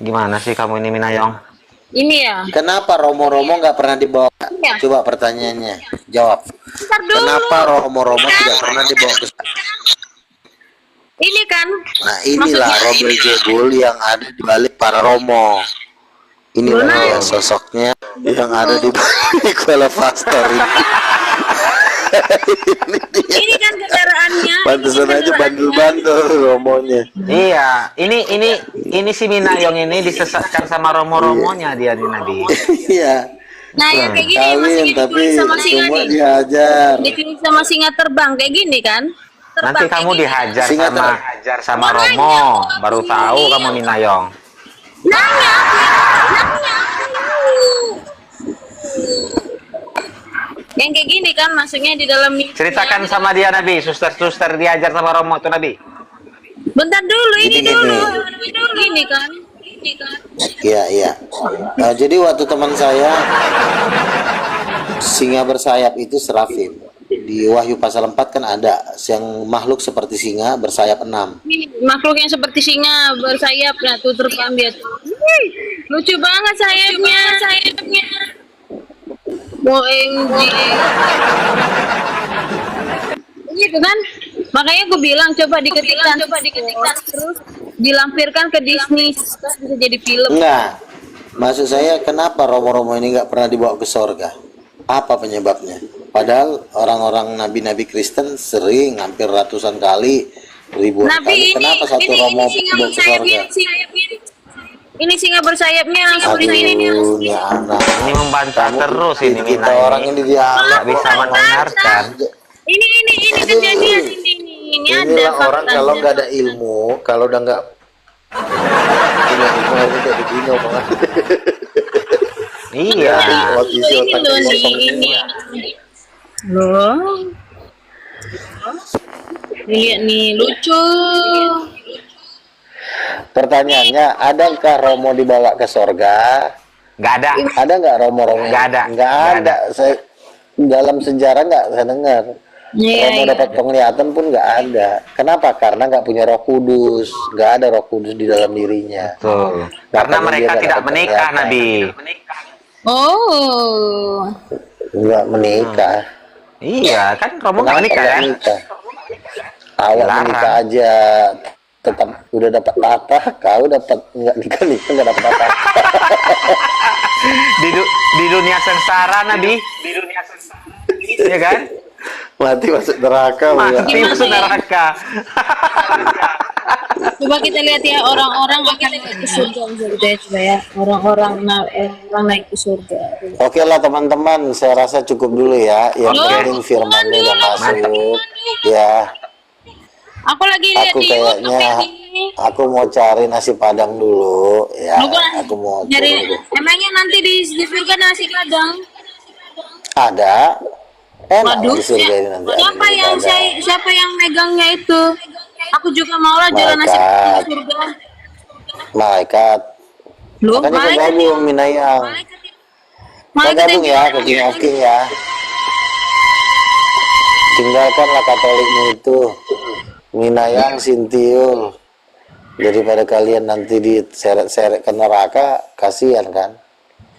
Gimana sih kamu ini Minayong? Ini ya. Kenapa Romo-Romo nggak pernah dibawa? Coba pertanyaannya, jawab. Kenapa Romo-Romo tidak pernah dibawa ke surga? Ini kan. Nah inilah Robel Jebul yang ada di balik para Romo. Inilah yang sosoknya yang ada di balik Kuala Pastor ini. Ini kan kendaraannya. Pantesan aja bandel-bandel Romonya. Iya, ini si Minayong ini disesatkan sama Romo-Romonya dia nih Nabi. Iya. Nah, yang kayak gini Kawin masih tapi diculik sama singa semua nih. dihajar. Diculik sama singa terbang kayak gini kan? Nanti Terbang kamu kayak gini. dihajar Singa sama Romo, baru tahu kamu Minayong. Nanya. Yang kayak gini kan maksudnya di dalam mimpi. Ceritakan sama dia Nabi, suster-suster diajar sama Romo itu Nabi. Bentar dulu, ini Gini. dulu. Gini kan. Iya. Nah, jadi waktu teman saya singa bersayap itu serafim. Di Wahyu pasal 4 kan ada yang makhluk seperti singa bersayap 6. Makhluk yang seperti singa bersayap, nah tuh terbang dia. Lucu banget sayapnya. OMG. Gitu kan? Makanya gue bilang coba diketikkan terus dilampirkan ke Disney terus bisa jadi film. Enggak. Maksud saya kenapa Romo-Romo ini nggak pernah dibawa ke surga? Apa penyebabnya? Padahal orang-orang nabi-nabi Kristen sering hampir ratusan kali, ribuan kali. Kenapa satu Romo dibawa ke surga? Ini singa bersayapnya langsung di sini. Aduh, ini anak. Ini membantah terus ini Kita Minayong. orang ini dia Nggak bisa mendengarkan. Ini kejadian ini ada Inilah orang faktanya. kalau nggak ada ilmu, kalau udah nggak punya ilmu akhirnya kayak begini omongan. Iya. Isi otak loh kosong ini. semua. Loh. Lihat nih lucu. Pertanyaannya, adakah Romo dibawa ke surga? Nggak ada. Ada nggak Romo-Romo? Nggak ada. Nggak ada. Saya dalam sejarah nggak saya dengar. Romo dapat penglihatan pun nggak ada. Kenapa? Karena nggak punya Roh Kudus. Nggak ada Roh Kudus di dalam dirinya. Tuh. Karena Makanya mereka dia tidak dapat menikah penglihatan. Nabi. Oh. Nggak menikah. Iya, kan Romo Kenapa nggak menikah nggak kan? menikah? Awak Dilarang. menikah aja tetap udah dapat apa? Kau dapat nggak nikah nggak dapat apa? Di dunia sengsara Nabi. Iya kan? Mati masuk neraka. Mati masuk neraka. Coba kita lihat ya orang-orang akan naik ke surga gitu ya, coba ya. Orang naik ke surga. Oke lah teman-teman, saya rasa cukup dulu ya. Yang penting firmannya udah masuk. Ya, Aku lagi lihat aku di YouTube kayaknya ini. aku mau cari nasi padang dulu. Ya, Lu kan aku mau nyari, cari. emangnya nanti di surga nasi padang? Ada. Enak Waduh, di surga ini nanti. ada. siapa yang megangnya itu? Aku juga mau lah jalan nasi padang di surga. Malaikat. Lu, Makanya kau malaikat gabung Minayang. Kau malaikat gabung yang ya ke King of King ya. tinggalkanlah Katolikmu itu, Minayang Sintiung, daripada kalian nanti diseret-seret ke neraka, kasihan kan.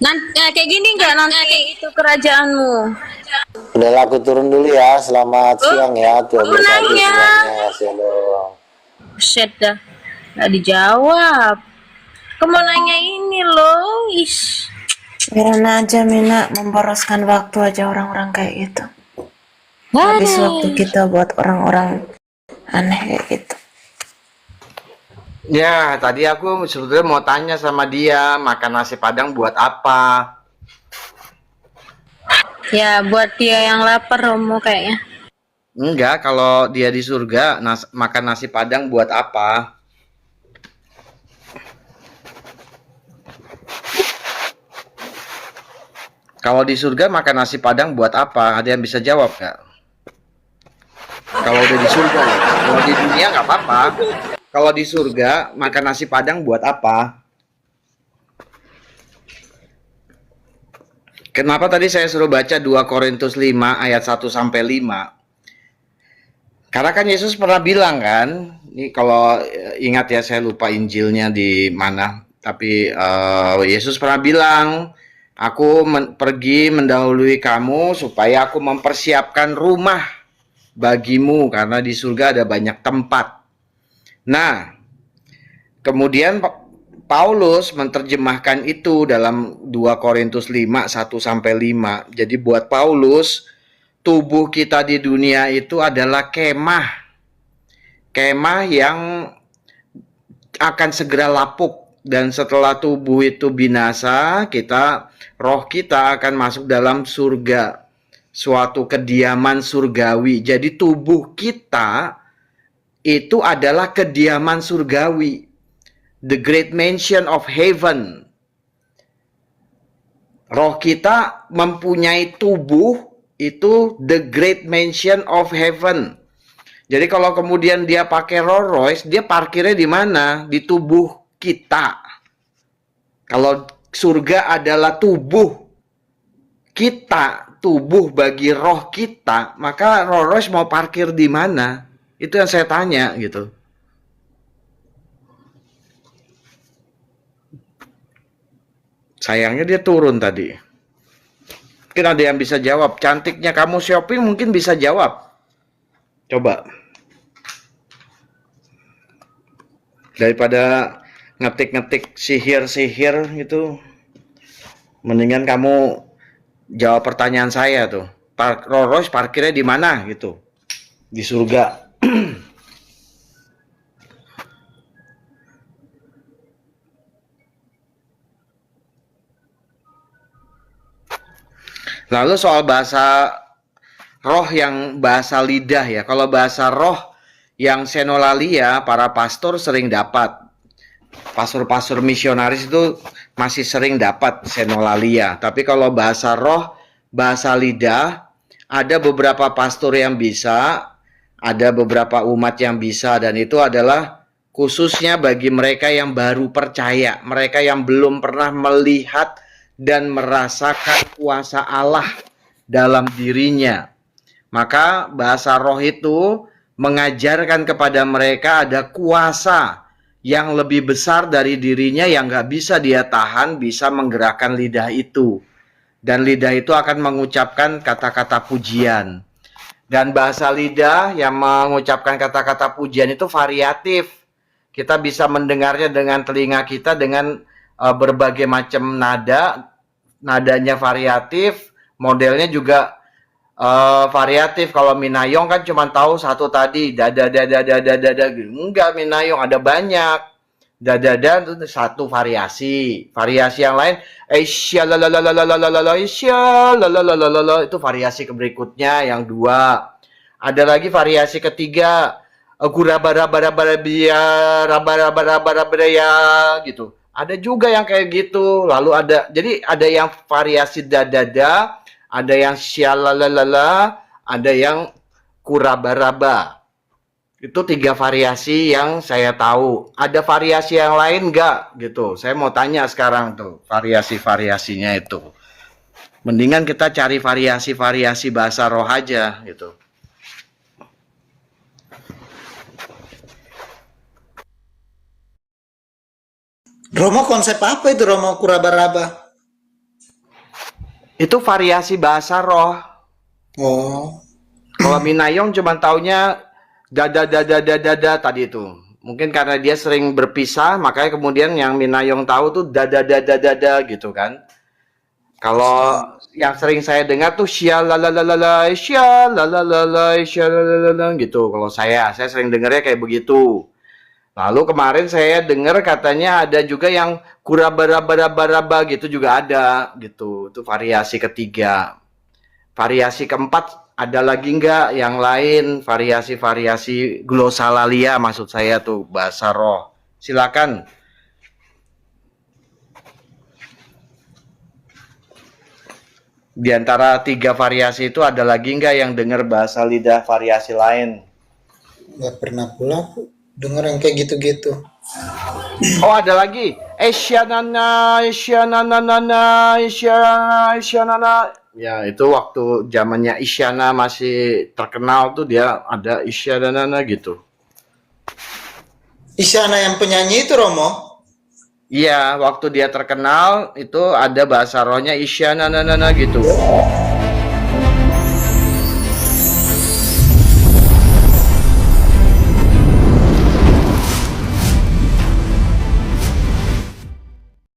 Nanti kayak gini nggak nanti itu kerajaanmu? Udahlah, aku turun dulu ya. Selamat siang ya, Tuhan berkati nanya. semuanya. Shalom. Buset dah, nggak dijawab. Kamu nanya ini loh, ish. Biarin aja Mina, memboroskan waktu aja orang-orang kayak gitu. Habis waktu kita buat orang-orang aneh kayak gitu. Ya, tadi aku sebetulnya mau tanya sama dia, makan nasi Padang buat apa? Ya, buat dia yang lapar, Romo kayaknya. Enggak, kalau dia di surga, makan nasi Padang buat apa? Kalau di surga makan nasi Padang buat apa? Ada yang bisa jawab nggak? Kalau udah di surga, kalau di dunia nggak apa-apa. Kalau di surga makan nasi Padang buat apa? Kenapa tadi saya suruh baca 2 Korintus 5 ayat 1 sampai 5? Karena kan Yesus pernah bilang kan, ini kalau ingat ya, saya lupa Injilnya di mana, tapi Yesus pernah bilang, aku pergi mendahului kamu supaya aku mempersiapkan rumah bagimu, karena di surga ada banyak tempat. Nah, kemudian Paulus menerjemahkan itu dalam 2 Korintus 5, 1 sampai 5. Jadi buat Paulus, tubuh kita di dunia itu adalah kemah. Kemah yang akan segera lapuk. Dan setelah tubuh itu binasa, roh kita akan masuk dalam surga. Suatu kediaman surgawi. Jadi tubuh kita itu adalah kediaman surgawi. The great mansion of heaven. Roh kita mempunyai tubuh itu the great mansion of heaven. Jadi kalau kemudian dia pakai Rolls Royce, dia parkirnya di mana? Di tubuh kita. Kalau surga adalah tubuh kita, tubuh bagi roh kita, maka Rolls Royce mau parkir di mana? Itu yang saya tanya gitu. Sayangnya dia turun tadi. Mungkin ada yang bisa jawab. Cantiknya kamu shopping mungkin bisa jawab. Coba. Daripada ngetik-ngetik sihir-sihir gitu, mendingan kamu jawab pertanyaan saya tuh. Rolls Royce parkirnya di mana gitu? Di surga. Lalu soal bahasa roh yang bahasa lidah ya. Kalau bahasa roh yang senolalia, para pastor sering dapat. Pastor-pastor misionaris itu masih sering dapat senolalia. Tapi kalau bahasa roh, bahasa lidah, ada beberapa pastor yang bisa, ada beberapa umat yang bisa, dan itu adalah khususnya bagi mereka yang baru percaya, mereka yang belum pernah melihat dan merasakan kuasa Allah dalam dirinya. Maka bahasa roh itu mengajarkan kepada mereka ada kuasa yang lebih besar dari dirinya yang nggak bisa dia tahan, bisa menggerakkan lidah itu. Dan lidah itu akan mengucapkan kata-kata pujian. Dan bahasa lidah yang mengucapkan kata-kata pujian itu variatif. Kita bisa mendengarnya dengan telinga kita dengan berbagai macam nada. Nadanya variatif, modelnya juga variatif. Kalau Minayong kan cuma tahu satu tadi, dada. Enggak, Minayong ada banyak. Dada itu satu variasi. Variasi yang lain, itu variasi berikutnya yang 2. Ada lagi variasi ketiga, gitu. Ada juga yang kayak gitu. Lalu ada yang variasi dada, ada yang syalalala, ada yang kurabaraba. Itu 3 variasi yang saya tahu. Ada variasi yang lain nggak gitu? Saya mau tanya sekarang tuh variasi-variasinya itu. Mendingan kita cari variasi-variasi bahasa roh aja gitu. Romo konsep apa itu Romo kuraba-raba? Itu variasi bahasa roh. Oh. Kalau Minayong cuma taunya dada tadi itu. Mungkin karena dia sering berpisah, makanya kemudian yang Minayong tahu tuh dada gitu kan. Kalau yang sering saya dengar tuh syalalalala gitu. Kalau saya sering dengarnya kayak begitu. Lalu kemarin saya dengar katanya ada juga yang kuraba-raba gitu juga ada gitu. Itu variasi ketiga. Variasi keempat ada lagi nggak yang lain? Variasi-variasi glosalalia maksud saya tuh bahasa roh. Silakan. Di antara 3 variasi itu ada lagi nggak yang dengar bahasa lidah variasi lain? Nggak pernah pula aku dengar yang kayak gitu-gitu. Oh, ada lagi. Isyanana. Ya, itu waktu zamannya Isyana masih terkenal tuh dia ada Isyanana gitu. Isyana yang penyanyi itu Romo? Iya, waktu dia terkenal itu ada bahasa rohnya Isyanana gitu.